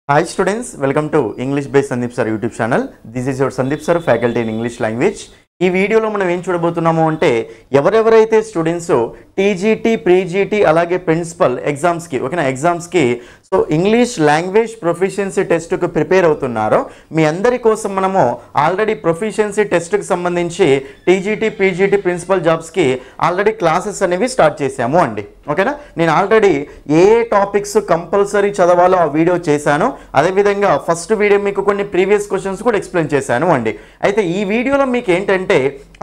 Hi students, welcome to English by Sandeep Sir YouTube channel. This is your Sandeep Sir, faculty in English language. ఈ వీడియోలో మనం ఏం చూడబోతున్నాము అంటే ఎవరెవరైతే స్టూడెంట్స్ టీజీటీ ప్రీజీటీ అలాగే ప్రిన్సిపల్ ఎగ్జామ్స్కి ఓకేనా ఎగ్జామ్స్కి సో ఇంగ్లీష్ లాంగ్వేజ్ ప్రొఫిషియన్సీ టెస్ట్కు ప్రిపేర్ అవుతున్నారో మీ అందరి కోసం మనము ఆల్రెడీ ప్రొఫిషియన్సీ టెస్ట్కి సంబంధించి టీజీటీ పీజీటీ ప్రిన్సిపల్ జాబ్స్కి ఆల్రెడీ క్లాసెస్ అనేవి స్టార్ట్ చేశాము అండి ఓకేనా. నేను ఆల్రెడీ ఏ టాపిక్స్ కంపల్సరీ చదవాలో ఆ వీడియో చేశాను. అదేవిధంగా ఫస్ట్ వీడియో మీకు కొన్ని ప్రీవియస్ క్వశ్చన్స్ కూడా ఎక్స్ప్లెయిన్ చేశాను అండి. అయితే ఈ వీడియోలో మీకు ఏంటంటే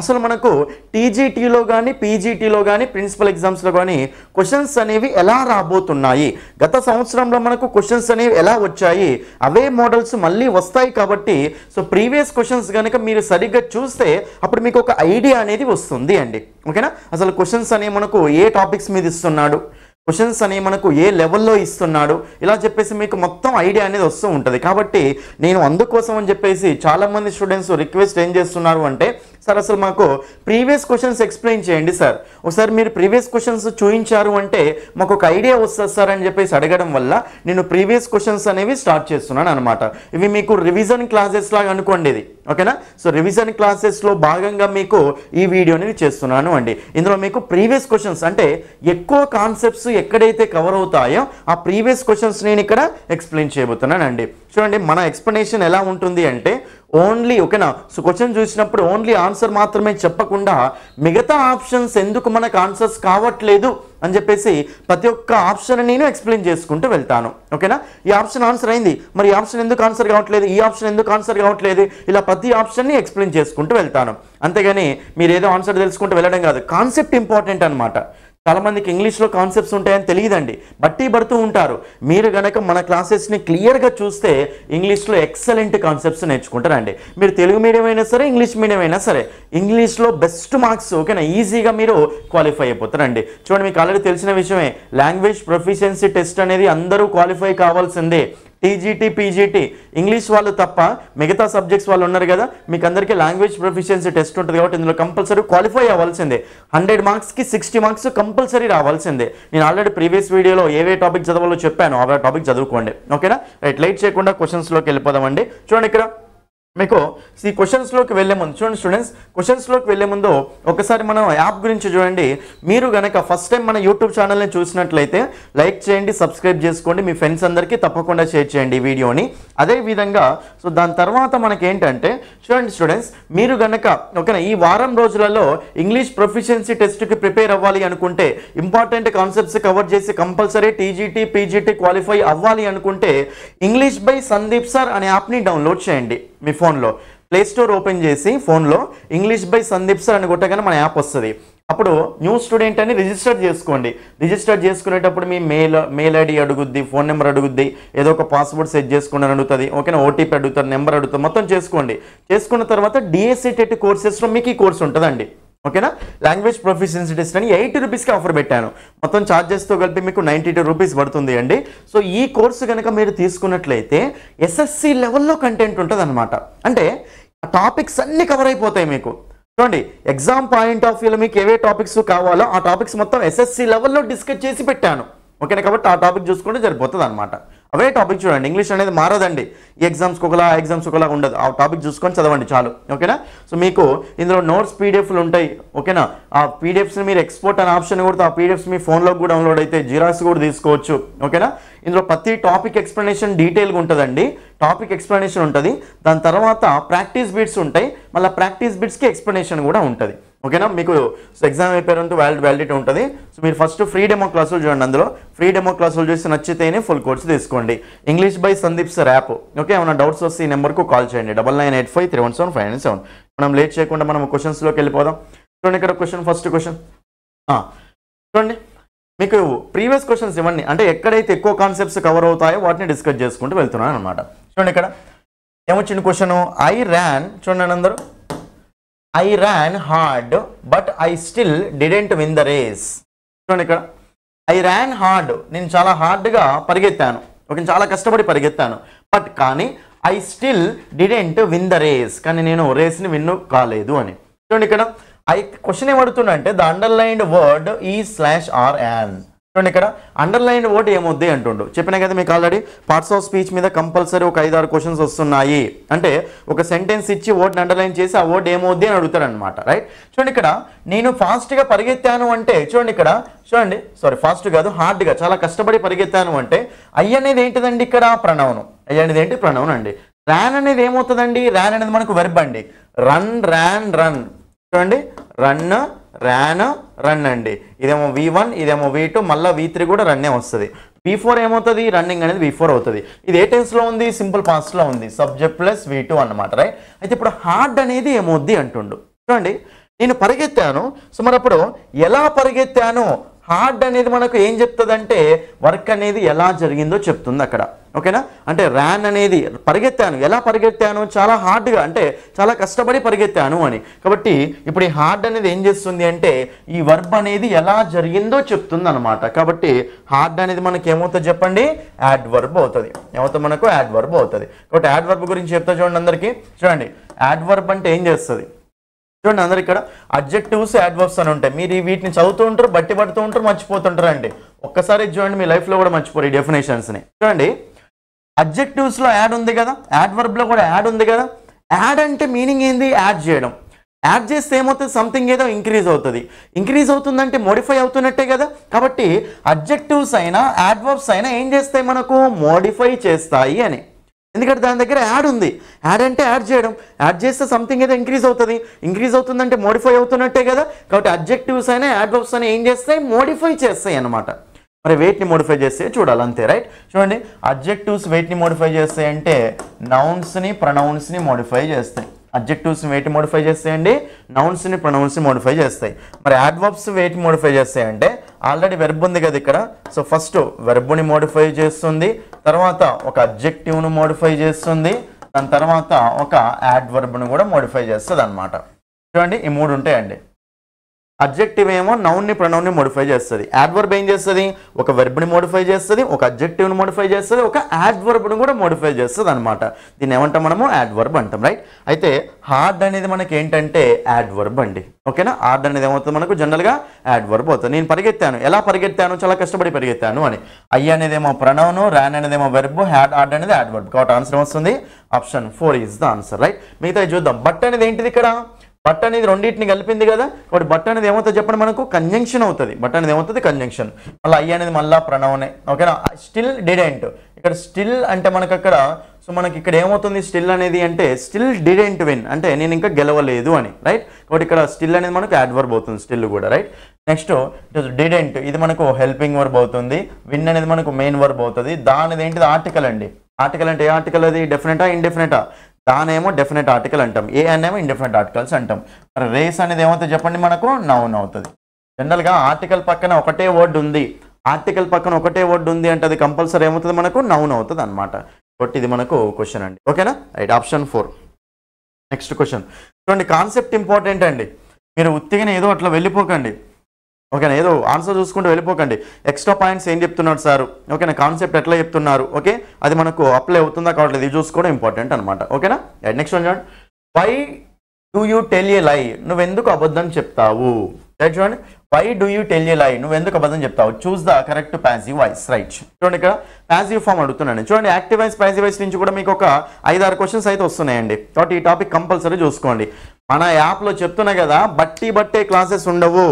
అసలు మనకు టీజీటీలో కానీ పీజీటీలో కానీ ప్రిన్సిపల్ ఎగ్జామ్స్లో కానీ క్వశ్చన్స్ అనేవి ఎలా రాబోతున్నాయి, గత సంవత్సరంలో మనకు క్వశ్చన్స్ అనేవి ఎలా వచ్చాయి, అవే మోడల్స్ మళ్ళీ వస్తాయి కాబట్టి సో ప్రీవియస్ క్వశ్చన్స్ కనుక మీరు సరిగ్గా చూస్తే అప్పుడు మీకు ఒక ఐడియా అనేది వస్తుంది అండి ఓకేనా. అసలు క్వశ్చన్స్ అనేవి మనకు ఏ టాపిక్స్ మీద ఇస్తున్నాడు, క్వశ్చన్స్ అనేవి మనకు ఏ లెవెల్లో ఇస్తున్నాడు, ఇలా చెప్పేసి మీకు మొత్తం ఐడియా అనేది వస్తూ ఉంటుంది. కాబట్టి నేను అందుకోసం అని చెప్పేసి చాలామంది స్టూడెంట్స్ రిక్వెస్ట్ ఏం చేస్తున్నారు అంటే సార్ అసలు మాకు ప్రీవియస్ క్వశ్చన్స్ ఎక్స్ప్లెయిన్ చేయండి సార్, ఒకసారి మీరు ప్రీవియస్ క్వశ్చన్స్ చూపించారు అంటే మాకు ఒక ఐడియా వస్తుంది సార్ అని చెప్పేసి అడగడం వల్ల నేను ప్రీవియస్ క్వశ్చన్స్ అనేవి స్టార్ట్ చేస్తున్నాను అనమాట. ఇవి మీకు రివిజన్ క్లాసెస్ లాగా అనుకోండి ఇది ఓకేనా. సో రివిజన్ క్లాసెస్లో భాగంగా మీకు ఈ వీడియోని చేస్తున్నాను అండి. ఇందులో మీకు ప్రీవియస్ క్వశ్చన్స్ అంటే ఎక్కువ కాన్సెప్ట్స్ ఎక్కడైతే కవర్ అవుతాయో ఆ ప్రీవియస్ క్వశ్చన్స్ నేను ఇక్కడ ఎక్స్ప్లెయిన్ చేయబోతున్నాను అండి. చూడండి మన ఎక్స్ప్లెనేషన్ ఎలా ఉంటుంది అంటే ఓన్లీ ఓకేనా. సో క్వశ్చన్ చూసినప్పుడు ఓన్లీ ఆన్సర్ మాత్రమే చెప్పకుండా మిగతా ఆప్షన్స్ ఎందుకు మనకు ఆన్సర్స్ కావట్లేదు అని చెప్పేసి ప్రతి ఒక్క ఆప్షన్ నేను ఎక్స్ప్లెయిన్ చేసుకుంటూ వెళ్తాను ఓకేనా. ఈ ఆప్షన్ ఆన్సర్ అయింది, మరి ఈ ఆప్షన్ ఎందుకు ఆన్సర్ కావట్లేదు, ఈ ఆప్షన్ ఎందుకు ఆన్సర్ కావట్లేదు, ఇలా ప్రతి ఆప్షన్ని ఎక్స్ప్లెయిన్ చేసుకుంటూ వెళ్తాను. అంతేగాని మీరు ఏదో ఆన్సర్ తెలుసుకుంటూ వెళ్ళడం కాదు. కాన్సెప్ట్ ఇంపార్టెంట్ అనమాట. చాలామందికి ఇంగ్లీష్లో కాన్సెప్ట్స్ ఉంటాయని తెలియదండి, బట్టి పడుతూ ఉంటారు. మీరు కనుక మన క్లాసెస్ని క్లియర్గా చూస్తే ఇంగ్లీష్లో ఎక్సలెంట్ కాన్సెప్ట్స్ నేర్చుకుంటారండి. మీరు తెలుగు మీడియం అయినా సరే ఇంగ్లీష్ మీడియం అయినా సరే ఇంగ్లీష్లో బెస్ట్ మార్క్స్ ఓకేనా ఈజీగా మీరు క్వాలిఫై అయిపోతారండి. చూడండి మీకు ఆల్రెడీ తెలిసిన విషయమే, లాంగ్వేజ్ ప్రొఫిషియన్సీ టెస్ట్ అనేది అందరూ క్వాలిఫై కావాల్సిందే. టీజీటీ పీజీటీ ఇంగ్లీష్ వాళ్ళు తప్ప మిగతా సబ్జెక్ట్స్ వాళ్ళు ఉన్నారు కదా, మీకు అందరికీ లాంగ్వేజ్ ప్రొఫిషియన్సీ టెస్ట్ ఉంటుంది కాబట్టి ఇందులో కంపల్సరీ క్వాలిఫై అవ్వాల్సిందే. 100 మార్క్స్కి 60 మార్క్స్ కంపల్సరీ రావాల్సిందే. నేను ఆల్రెడీ ప్రీవియస్ వీడియోలో ఏవే టాపిక్ చదవాలో చెప్పాను, ఆ టాపిక్ చదువుకోండి ఓకేనా. రైట్, లైట్ చేయకుండా క్వశ్చన్స్లోకి వెళ్ళిపోదామండి. చూడండి ఇక్కడ మీకు ఈ క్వశ్చన్స్లోకి వెళ్ళే ముందు చూడండి స్టూడెంట్స్, క్వశ్చన్స్లోకి వెళ్ళే ముందు ఒకసారి మనం యాప్ గురించి చూడండి. మీరు కనుక ఫస్ట్ టైం మన యూట్యూబ్ ఛానల్ని చూసినట్లయితే లైక్ చేయండి, సబ్స్క్రైబ్ చేసుకోండి, మీ ఫ్రెండ్స్ అందరికీ తప్పకుండా షేర్ చేయండి ఈ వీడియోని. అదేవిధంగా సో దాని తర్వాత మనకి ఏంటంటే చూడండి స్టూడెంట్స్, మీరు కనుక ఓకేనా ఈ వారం రోజులలో ఇంగ్లీష్ ప్రొఫిషియన్సీ టెస్ట్కి ప్రిపేర్ అవ్వాలి అనుకుంటే, ఇంపార్టెంట్ కాన్సెప్ట్స్ కవర్ చేసి కంపల్సరీ టీజీటీ పీజీటీ క్వాలిఫై అవ్వాలి అనుకుంటే ఇంగ్లీష్ బై సందీప్ సార్ అనే యాప్ని డౌన్లోడ్ చేయండి. మీ ఫోన్లో ప్లే స్టోర్ ఓపెన్ చేసి ఫోన్లో ఇంగ్లీష్ బై సందీప్ సార్ అని కొట్టగానే మన యాప్ వస్తుంది. అప్పుడు న్యూ స్టూడెంట్ అని రిజిస్టర్ చేసుకోండి. రిజిస్టర్ చేసుకునేటప్పుడు మీ మెయిల్ ఐడి అడుగుద్ది, ఫోన్ నెంబర్ అడుగుద్ది, ఏదో ఒక పాస్వర్డ్ సెట్ చేసుకుని అడుగుతుంది ఓకేనా, ఓటీపీ అడుగుతుంది, నెంబర్ అడుగుతుంది, మొత్తం చేసుకోండి. చేసుకున్న తర్వాత డిఎస్సి టెట్ కోర్సెస్లో మీకు ఈ కోర్స్ ఉంటుందండి ఓకేనా. లాంగ్వేజ్ ప్రొఫిషియన్సీ టెస్ట్ అని 80 రూపీస్కి ఆఫర్ పెట్టాను. మొత్తం ఛార్జెస్తో కలిపి మీకు 92 రూపీస్ పడుతుంది అండి. సో ఈ కోర్సు కనుక మీరు తీసుకున్నట్లయితే ఎస్ఎస్సి లెవెల్లో కంటెంట్ ఉంటుంది అనమాట. అంటే ఆ టాపిక్స్ అన్నీ కవర్ అయిపోతాయి మీకు. చూడండి ఎగ్జామ్ పాయింట్ ఆఫ్ వ్యూలో మీకు ఏవే టాపిక్స్ కావాలో ఆ టాపిక్స్ మొత్తం ఎస్ఎస్సి లెవెల్లో డిస్కస్ చేసి పెట్టాను ఓకేనా. కాబట్టి ఆ టాపిక్ చూసుకుంటే సరిపోతుంది అనమాట. అవే టాపిక్ చూడండి, ఇంగ్లీష్ అనేది మారదండి. ఈ ఎగ్జామ్స్కి ఒకలా ఎగ్జామ్స్ ఒకలా ఉండదు. ఆ టాపిక్ చూసుకొని చదవండి చాలు ఓకేనా. సో మీకు ఇందులో నోట్స్ పీడిఎఫ్లు ఉంటాయి ఓకేనా. ఆ పీడిఎఫ్స్ని మీరు ఎక్స్పోర్ట్ అనే ఆప్షన్ కూడా ఆ పీడిఎఫ్స్ మీ ఫోన్లో కూడా డౌన్లోడ్ అయితే జిరాక్స్ కూడా తీసుకోవచ్చు ఓకేనా. ఇందులో ప్రతి టాపిక్ ఎక్స్ప్లెనేషన్ డీటెయిల్గా ఉంటుందండి. టాపిక్ ఎక్స్ప్లెనేషన్ ఉంటుంది, దాని తర్వాత ప్రాక్టీస్ బిట్స్ ఉంటాయి, మళ్ళీ ప్రాక్టీస్ బిట్స్కి ఎక్స్ప్లెనేషన్ కూడా ఉంటుంది ఓకేనా. మీకు ఎగ్జామ్ అయిపోయినంత వ్యాలిడిటీ ఉంటుంది. సో మీరు ఫస్ట్ ఫ్రీ డెమో క్లాసులు చూడండి. అందులో ఫ్రీ డెమో క్లాసులు చూసి నచ్చితేనే ఫుల్ కోర్స్ తీసుకోండి. English by Sandeep sir app okay. ఏమైనా డౌట్స్ వస్తే ఈ నెంబర్కు కాల్ చేయండి 9985317597. మనం లేట్ చేయకుండా మనం క్వశ్చన్స్లోకి వెళ్ళిపోదాం. చూడండి ఇక్కడ క్వశ్చన్, ఫస్ట్ క్వశ్చన్ చూడండి. మీకు ప్రీవియస్ క్వశ్చన్స్ ఇవ్వండి, అంటే ఎక్కడైతే ఎక్కువ కాన్సెప్ట్స్ కవర్ అవుతాయో వాటిని డిస్కస్ చేసుకుంటూ వెళ్తున్నాను అనమాట. చూడండి ఇక్కడ ఏమొచ్చింది క్వశ్చన్, ఐ ర్యాన్ చూడండి అందరూ, I ran hard but I still didn't win the race. చూడండి ఇక్కడ I ran hard, నేను చాలా హార్డ్గా పరిగెత్తాను ఓకే, చాలా కష్టపడి పరిగెత్తాను. బట్ కానీ I still didn't win the race, కానీ నేను రేస్ని విన్ కాలేదు అని. చూడండి ఇక్కడ క్వశ్చన్ ఏమడుతున్నా అంటే ద అండర్లైన్డ్ వర్డ్ ఈ /r an చూడండి ఇక్కడ అండర్లైన్ వర్డ్ ఏమొద్ది అంటుండు. చెప్పినా కదా మీకు ఆల్రెడీ పార్ట్స్ ఆఫ్ స్పీచ్ మీద కంపల్సరీ ఒక 5-6 క్వశ్చన్స్ వస్తున్నాయి. అంటే ఒక సెంటెన్స్ ఇచ్చి వర్డ్ని అండర్లైన్ చేసి ఆ వర్డ్ ఏమొద్ది అని అడుగుతాడు అనమాట. రైట్. చూడండి ఇక్కడ నేను ఫాస్ట్గా పరిగెత్తాను అంటే చూడండి ఇక్కడ చూడండి ఫాస్ట్ కాదు హార్డ్గా చాలా కష్టపడి పరిగెత్తాను అంటే ఐ అనేది ఏంటిదండి ఇక్కడ ప్రణవనం. ఐ అనేది ఏంటి ప్రణవనం అండి. ర్యాన్ అనేది ఏమవుతుందండి ర్యాన్ అనేది మనకు వెర్బ్ అండి. రన్ ర్యాన్ రన్ చూడండి రన్ ర్యాన్ రన్ అండి. ఇదేమో V1 ఇదేమో V2 మళ్ళీ V3 కూడా రన్నే వస్తుంది. V4 ఏమవుతుంది రన్నింగ్ అనేది V4 అవుతుంది. ఇది ఏ టెన్స్లో ఉంది సింపుల్ పాస్ట్లో ఉంది సబ్జెక్ట్ ప్లస్ V2 అన్నమాట. రైట్. అయితే ఇప్పుడు హార్డ్ అనేది ఏమవుద్ది అంటుండు. చూడండి నేను పరిగెత్తాను. సో మరి అప్పుడు ఎలా పరిగెత్తాను హార్డ్ అనేది మనకు ఏం చెప్తుందంటే వర్క్ అనేది ఎలా జరిగిందో చెప్తుంది అక్కడ. ఓకేనా. అంటే ర్యాన్ అనేది పరిగెత్తాను ఎలా పరిగెత్తాను చాలా హార్డ్గా అంటే చాలా కష్టపడి పరిగెత్తాను అని. కాబట్టి ఇప్పుడు ఈ హార్డ్ అనేది ఏం చేస్తుంది అంటే ఈ వర్బ్ అనేది ఎలా జరిగిందో చెప్తుంది అనమాట. కాబట్టి హార్డ్ అనేది మనకి ఏమవుతుంది చెప్పండి యాడ్ వర్బ్ అవుతుంది. ఏమవుతుంది మనకు యాడ్ వర్బ్ అవుతుంది. కాబట్టి యాడ్ వర్బ్ గురించి చెప్తా చూడండి అందరికీ. చూడండి యాడ్ వర్బ్ అంటే ఏం చేస్తుంది చూడండి అందరు ఇక్కడ అడ్జెక్టివ్స్ యాడ్వర్బ్స్ అని ఉంటాయి. మీరు వీటిని చదువుతూ ఉంటారు బట్టి పడుతూ ఉంటారు మర్చిపోతుంటారు అండి. ఒక్కసారి చూడండి మీ లైఫ్లో కూడా మర్చిపోరు ఈ డెఫినేషన్స్ని. చూడండి అడ్జెక్టివ్స్లో యాడ్ ఉంది కదా యాడ్వర్బ్లో కూడా యాడ్ ఉంది కదా. యాడ్ అంటే మీనింగ్ ఏంది యాడ్ చేయడం. యాడ్ చేస్తే ఏమవుతుంది సంథింగ్ ఏదో ఇంక్రీజ్ అవుతుంది. ఇంక్రీజ్ అవుతుందంటే మోడిఫై అవుతున్నట్టే కదా. కాబట్టి అడ్జెక్టివ్స్ అయినా యాడ్వర్బ్స్ అయినా ఏం చేస్తాయి మనకు మోడిఫై చేస్తాయి అని. ఎందుకంటే దాని దగ్గర యాడ్ ఉంది. యాడ్ అంటే యాడ్ చేయడం. యాడ్ చేస్తే సంథింగ్ ఏదో ఇంక్రీజ్ అవుతుంది. ఇంక్రీజ్ అవుతుందంటే మోడిఫై అవుతున్నట్టే కదా. కాబట్టి అడ్జెక్టివ్స్ అయినా యాడ్వర్బ్స్ అయినా ఏం చేస్తాయి మోడిఫై చేస్తాయి అన్నమాట. మరి వెయిట్ని మోడిఫై చేస్తే చూడాలి అంతే. రైట్. చూడండి అడ్జెక్టివ్స్ వెయిట్ని మోడిఫై చేస్తాయి అంటే నౌన్స్ని ప్రొనౌన్స్ని మోడిఫై చేస్తాయి. అడ్జెక్టివ్స్ వెయిట్ మోడిఫై చేస్తాయండి నౌన్స్ని ప్రొనౌన్స్ని మోడిఫై చేస్తాయి. మరి యాడ్వర్బ్స్ వెయిట్ మోడిఫై చేస్తాయంటే ఆల్రెడీ వెర్బ్ ఉంది కదా ఇక్కడ. సో ఫస్ట్ వెర్బ్ని మోడిఫై చేస్తుంది, తర్వాత ఒక అడ్జెక్టివ్ను మోడిఫై చేస్తుంది, దాని తర్వాత ఒక యాడ్వర్బ్ను కూడా మోడిఫై చేస్తుంది అనమాట. చూడండి ఈ 3 ఉంటాయండి. అడ్జెక్టివ్ ఏమో నౌన్ని ప్రొనౌన్ని మోడిఫై చేస్తుంది. యాడ్వర్బ్ ఏం చేస్తుంది ఒక వెర్బ్ని మోడిఫై చేస్తుంది, ఒక అడ్జెక్టివ్ని మోడిఫై చేస్తుంది, ఒక యాడ్వర్బ్ను కూడా మోడిఫై చేస్తుంది అనమాట. దీన్ని ఏమంటాం మనము యాడ్వర్బ్ అంటాం. రైట్. అయితే హార్డ్ అనేది మనకి ఏంటంటే యాడ్వర్బ్ అండి. ఓకేనా. హార్డ్ అనేది ఏమవుతుంది మనకు జనరల్గా యాడ్వర్బ్ అవుతుంది. నేను పరిగెత్తాను ఎలా పరిగెత్తాను చాలా కష్టపడి పరిగెత్తాను అని. ఐ అనేదేమో ప్రొనౌన్ ర్యాన్ అనేదేమో వెర్బ్ హార్డ్ అనేది యాడ్వర్బ్. కాబట్టి ఆన్సర్ వస్తుంది option 4 is the answer. Right. మిగతా చూద్దాం. బట్ అనేది ఏంటిది ఇక్కడ బట్ అనేది రెండింటిని కలిపింది కదా. కాబట్టి బట్ అనేది ఏమవుతుంది చెప్పండి మనకు కంజంక్షన్ అవుతుంది. బట్ అనేది ఏమవుతుంది కంజంక్షన్. మళ్ళీ ఐ అనేది మళ్ళీ ప్రొనౌనే. ఓకేనా. స్టిల్ డిడెంట్ ఇక్కడ స్టిల్ అంటే మనకు అక్కడ సో మనకి ఇక్కడ ఏమవుతుంది స్టిల్ అనేది అంటే స్టిల్ డిడెంట్ విన్ అంటే నేను ఇంకా గెలవలేదు అని. రైట్. కాబట్టి ఇక్కడ స్టిల్ అనేది మనకు యాడ్వర్బ్ అవుతుంది స్టిల్ కూడా. రైట్. నెక్స్ట్ డిడెంట్ ఇది మనకు హెల్పింగ్ వర్బ్ అవుతుంది. విన్ అనేది మనకు మెయిన్ వర్బ్ అవుతుంది. దానిది ఏంటిది ఆర్టికల్ అండి. ఆర్టికల్ అంటే ఏ ఆర్టికల్ అది డెఫినెటా ఇండెఫినెటా. దానేమో డెఫినెట్ ఆర్టికల్ అంటాం, ఏ అనేమో ఇండెఫినెట్ ఆర్టికల్స్ అంటాం. మరి రేస్ అనేది ఏమవుతుంది చెప్పండి మనకు నౌన్ అవుతుంది. జనరల్గా ఆర్టికల్ పక్కన ఒకటే వర్డ్ ఉంది అంటే అది కంపల్సరీ ఏమవుతుంది మనకు నౌన్ అవుతుంది అనమాట. కాబట్టి ఇది మనకు క్వశ్చన్ అండి. ఓకేనా. రైట్. ఆప్షన్ 4. నెక్స్ట్ క్వశ్చన్ చూడండి. కాన్సెప్ట్ ఇంపార్టెంట్ అండి. మీరు ఉత్తిగానే ఏదో అట్లా వెళ్ళిపోకండి. ఓకేనా. ఏదో ఆన్సర్ చూసుకుంటూ వెళ్ళిపోకండి. ఎక్స్ట్రా పాయింట్స్ ఏం చెప్తున్నారు సార్. ఓకేనా. కాన్సెప్ట్ ఎట్లా చెప్తున్నారు. ఓకే అది మనకు అప్లై అవుతుందా కాబట్టి ఇది చూసుకోవడం ఇంపార్టెంట్ అనమాట. ఓకేనా. నెక్స్ట్ వన్ చూడండి. Why do you tell a lie నువ్వెందుకు అబద్ధం చెప్తావు. రైట్. చూడండి why do you tell a lie నువ్వెందుకు అబద్ధం చెప్తావు. Choose the correct passive voice. Right. చూడండి ఇక్కడ ప్యాసివ్ ఫామ్ అడుగుతున్నాను. చూడండి యాక్టివ్ వాయిస్ ప్యాసివ్ వాయిస్ నుంచి కూడా మీకు ఒక 5-6 క్వశ్చన్స్ అయితే వస్తున్నాయండి. కాబట్టి ఈ టాపిక్ కంపల్సరీ చూసుకోండి. మన యాప్లో చెప్తున్నా కదా బట్టే క్లాసెస్ ఉండవు.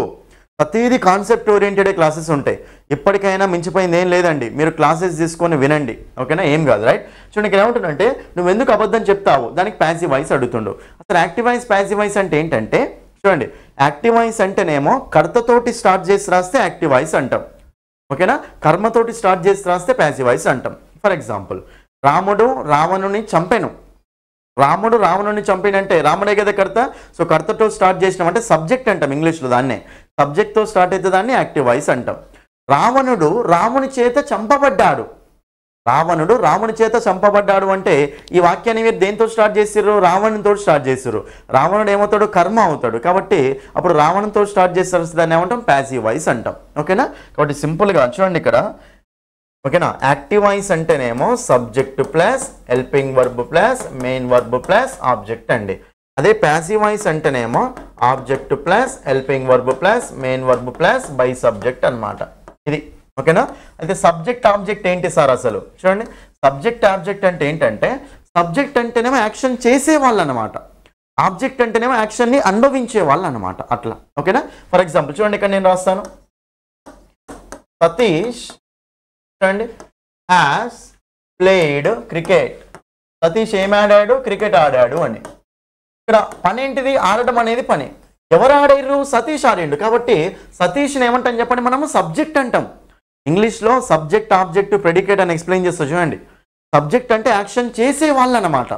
ప్రతిదీ కాన్సెప్ట్ ఓరియంటెడ్ క్లాసెస్ ఉంటాయి. ఇప్పటికైనా మించిపోయింది ఏం లేదండి. మీరు క్లాసెస్ తీసుకొని వినండి. ఓకేనా. ఏం కాదు. రైట్. చూడండి ఇక్కడ ఏమంటుందంటే నువ్వు ఎందుకు అబద్ధం చెప్తావు దానికి ప్యాసివ్ వాయిస్ అడుగుతుండు. అసలు యాక్టివ్ వాయిస్ ప్యాసివ్ వాయిస్ అంటే ఏంటంటే చూడండి యాక్టివ్ వాయిస్ అంటేనేమో కర్తతోటి స్టార్ట్ చేసి రాస్తే యాక్టివ్ వాయిస్ అంటాం. ఓకేనా. కర్మతోటి స్టార్ట్ చేసి రాస్తే ప్యాసివ్ వాయిస్ అంటాం. ఫర్ ఎగ్జాంపుల్ రాముడు రావణుని చంపెను. రాముడు రావణుని చంపినంటే రాముడే కదా కర్త. సో కర్తతో స్టార్ట్ చేసినాం అంటే సబ్జెక్ట్ అంటాం ఇంగ్లీష్లో. దాన్నే సబ్జెక్ట్తో స్టార్ట్ అయితే దాన్ని యాక్టివ్ వాయిస్ అంటాం. రావణుడు రాముని చేత చంపబడ్డాడు. రావణుడు రాముని చేత చంపబడ్డాడు అంటే ఈ వాక్యాన్ని మీరు దేంతో స్టార్ట్ చేసిర్రు రావణునితో స్టార్ట్ చేసిర్రు. రావణుడు ఏమవుతాడు కర్మ అవుతాడు. కాబట్టి అప్పుడు రావణునితో స్టార్ట్ చేస్తారు దాన్ని ఏమంటాం ప్యాసివ్ వాయిస్ అంటాం. ఓకేనా. కాబట్టి సింపుల్గా చూడండి ఇక్కడ. ఓకేనా. యాక్టివ్ వాయిస్ అంటేనేమో subject plus helping verb plus main verb plus object అండి. అదే ప్యాసివ్ వాయిస్ అంటేనేమో object plus helping verb plus main verb plus by subject అనమాట. ఇది ఓకేనా. అయితే సబ్జెక్ట్ ఆబ్జెక్ట్ ఏంటి సార్ అసలు చూడండి. సబ్జెక్ట్ ఆబ్జెక్ట్ అంటే ఏంటంటే సబ్జెక్ట్ అంటేనేమో యాక్షన్ చేసే వాళ్ళు అనమాట, ఆబ్జెక్ట్ అంటేనేమో యాక్షన్ని అనుభవించే వాళ్ళు అనమాట అట్లా. ఓకేనా. ఫర్ ఎగ్జాంపుల్ చూడండి ఇక్కడ నేను రాస్తాను సతీష్ చూడండి హ్యాస్ ప్లేడ్ క్రికెట్. సతీష్ ఏం ఆడాడు? క్రికెట్ ఆడాడు అని. ఇక్కడ పని ఏంటిది? ఆడడం అనేది పని. ఎవరు ఆడారు? సతీష్ ఆడిండు. కాబట్టి సతీష్ని ఏమంటాం చెప్పండి మనము? సబ్జెక్ట్ అంటాం. ఇంగ్లీష్లో సబ్జెక్ట్ ఆబ్జెక్ట్ ప్రెడికేట్ అని ఎక్స్ప్లెయిన్ చేస్తా చూడండి. సబ్జెక్ట్ అంటే యాక్షన్ చేసే వాళ్ళు అన్నమాట.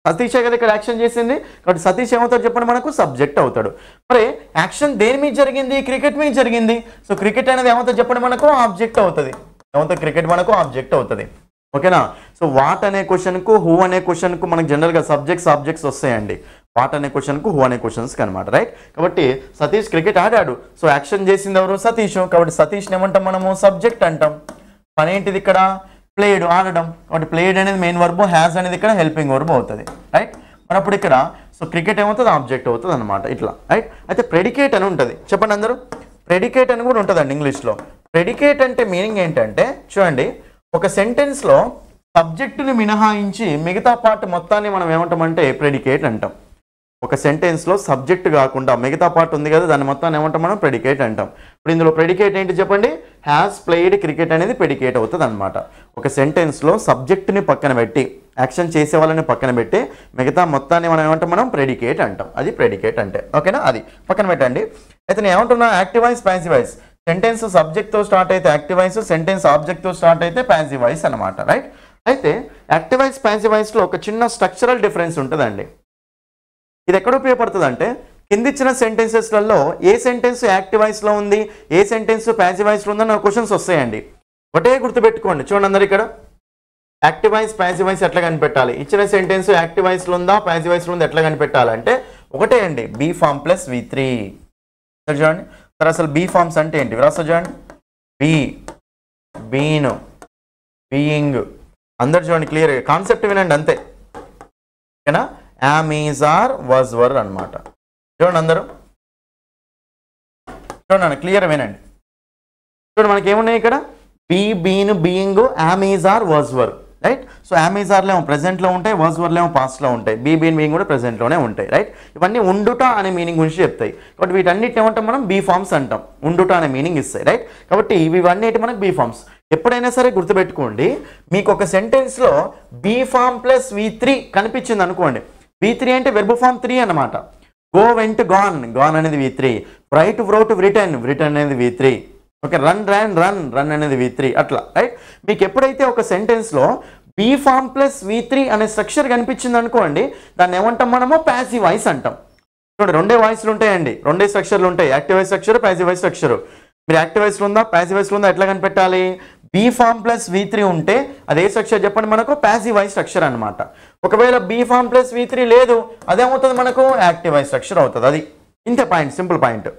సతీషే కదా ఇక్కడ యాక్షన్ చేసింది, కాబట్టి సతీష్ ఏమవుతాడు చెప్పండి మనకు? సబ్జెక్ట్ అవుతాడు. మరి యాక్షన్ దేని మీద జరిగింది? క్రికెట్ మీద జరిగింది. సో క్రికెట్ అనేది ఏమవుతుంది చెప్పండి మనకు? ఆబ్జెక్ట్ అవుతుంది. ఏమవుతుంది? క్రికెట్ మనకు ఆబ్జెక్ట్ అవుతుంది. ఓకేనా. సో వాట్ అనే క్వశ్చన్కు హూ అనే క్వశ్చన్కు మనకు జనరల్గా ఆబ్జెక్ట్స్ వస్తాయండి. వాట్ అనే క్వశ్చన్కు హూ అనే క్వశ్చన్స్కి అనమాట, రైట్. కాబట్టి సతీష్ క్రికెట్ ఆడాడు. సో యాక్షన్ చేసింది ఎవరు? సతీష్. కాబట్టి సతీష్ని ఏమంటాం మనము? సబ్జెక్ట్ అంటాం. పని ఏంటిది ఇక్కడ? ప్లేడ్ ఆడడం. కాబట్టి ప్లేడ్ అనేది మెయిన్ వర్బ్, హ్యాస్ అనేది ఇక్కడ హెల్పింగ్ వర్బ్ అవుతుంది, రైట్. మరి అప్పుడు ఇక్కడ సో క్రికెట్ ఏమవుతుంది? ఆబ్జెక్ట్ అవుతుంది అనమాట ఇట్లా, రైట్. అయితే ప్రెడికేట్ అని ఉంటుంది చెప్పండి అందరూ. ప్రెడికేట్ అని కూడా ఉంటుందండి ఇంగ్లీష్లో. ప్రెడికేట్ అంటే మీనింగ్ ఏంటంటే చూడండి, ఒక సెంటెన్స్లో సబ్జెక్టుని మినహాయించి మిగతా పార్ట్ మొత్తాన్ని మనం ఏమంటామంటే ప్రెడికేట్ అంటాం. ఒక సెంటెన్స్లో సబ్జెక్ట్ కాకుండా మిగతా పార్ట్ ఉంది కదా, దాన్ని మొత్తాన్ని ఏమంటాం మనం? ప్రెడికేట్ అంటాం. ఇప్పుడు ఇందులో ప్రెడికేట్ ఏంటి చెప్పండి? హ్యాస్ ప్లేడ్ క్రికెట్ అనేది ప్రెడికేట్ అవుతుంది అనమాట. ఒక సెంటెన్స్లో సబ్జెక్ట్ని పక్కన పెట్టి యాక్షన్ చేసే వాళ్ళని పక్కన పెట్టి మిగతా మొత్తాన్ని మనం ఏమంటాం? మనం ప్రెడికేట్ అంటాం. అది ప్రెడికేట్ అంటే. ఓకేనా. అది పక్కన పెట్టండి. అయితే నేను ఏమంటున్నా? Active voice passive voice. Sentence సబ్జెక్ట్తో స్టార్ట్ అయితే యాక్టివ్ వాయిస్, సెంటెన్స్ ఆబ్జెక్ట్తో స్టార్ట్ అయితే ప్యాసివ్ వాయిస్ అనమాట, రైట్. అయితే యాక్టివ్ వాయిస్ ప్యాసివ్ వాయిస్లో ఒక చిన్న స్ట్రక్చరల్ డిఫరెన్స్ ఉంటుందండి. ఇది ఎక్కడ ఉపయోగపడుతుంది అంటే కింద ఇచ్చిన సెంటెన్సెస్లలో ఏ సెంటెన్స్ యాక్టివ్ వాయిస్లో ఉంది, ఏ సెంటెన్స్ ప్యాసివ్ వాయిస్లో ఉందని క్వశ్చన్స్ వస్తాయండి. ఒకటే గుర్తుపెట్టుకోండి. చూడండి అందరు ఇక్కడ యాక్టివ్ వాయిస్ ప్యాసివ్ వాయిస్ ఎట్లా కనిపెట్టాలి? ఇచ్చిన సెంటెన్స్ యాక్టివ్ వాయిస్లో ఉందా ప్యాసివ్ వాయిస్లో ఉందా ఎట్లా కనిపెట్టాలంటే ఒకటే అండి, బీ ఫామ్ ప్లస్ V3. చూడండి సరే, అసలు బీ ఫామ్స్ అంటే ఏంటి? రాస్తా చూడండి. Be, been, being. అందరు చూడండి క్లియర్ కాన్సెప్ట్ వినండి అంతే, ఓకేనా. Am, is, are, was, were అనమాట. చూడండి అందరూ చూడండి క్లియర్ వినండి. చూడండి మనకి ఏమున్నాయి ఇక్కడ? Be, been, being, am, is, are, was, were, right. So am, is, ఆర్లో ఏమో ప్రెజెంట్లో ఉంటాయి, వాజ్, వర్లో ఏమో పాస్ట్లో ఉంటాయి, బీ, బీన్, బీయింగ్ కూడా ప్రెజెంట్లోనే ఉంటాయి, రైట్. ఇవన్నీ ఉండుట అనే మీనింగ్ గురించి చెప్తాయి. కాబట్టి వీటన్నిటిని ఏమంటాం మనం? బీ ఫామ్స్ అంటాం. ఉండుట అనే మీనింగ్ ఇస్తాయి, రైట్. కాబట్టి ఇవన్నీ మనకు బీ ఫామ్స్. ఎప్పుడైనా సరే గుర్తుపెట్టుకోండి, మీకు ఒక సెంటెన్స్లో బీ ఫామ్ ప్లస్ V3 కనిపించింది అనుకోండి. V3 అంటే వెర్బ్ ఫామ్ 3 అనమాట. గో, వెంట్, గాన్, గాన్ అనేది V3. Right, wrote, return, return అనేది V3. Okay. Run, ran, run, run అనేది V3 అట్లా, రైట్. మీకు ఎప్పుడైతే ఒక సెంటెన్స్లో బీ ఫామ్ ప్లస్ V3 అనే స్ట్రక్చర్ కనిపించింది అనుకోండి, దాన్ని ఏమంటాం మనము? ప్యాసివ్ వాయిస్ అంటాం. చూడండి రెండే వాయిస్లు ఉంటాయండి, రెండే స్ట్రక్చర్లు ఉంటాయి, active voice structure, passive voice structure. మీరు యాక్టివ్ వాయిస్లో ఉందా ప్యాసివ్ వాయిస్లో ఉందా ఎట్లా కనిపెట్టాలి? బీ ఫామ్ ప్లస్ V3 ఉంటే అదే స్ట్రక్చర్ చెప్పండి మనకు? ప్యాసివ్ వాయిస్ స్ట్రక్చర్ అనమాట. ఒకవేళ బీ ఫామ్ ప్లస్ V3 లేదు, అదేమవుతుంది మనకు? యాక్టివ్ వాయిస్ స్ట్రక్చర్ అవుతుంది. అది ఇంతే పాయింట్, సింపుల్ పాయింట్.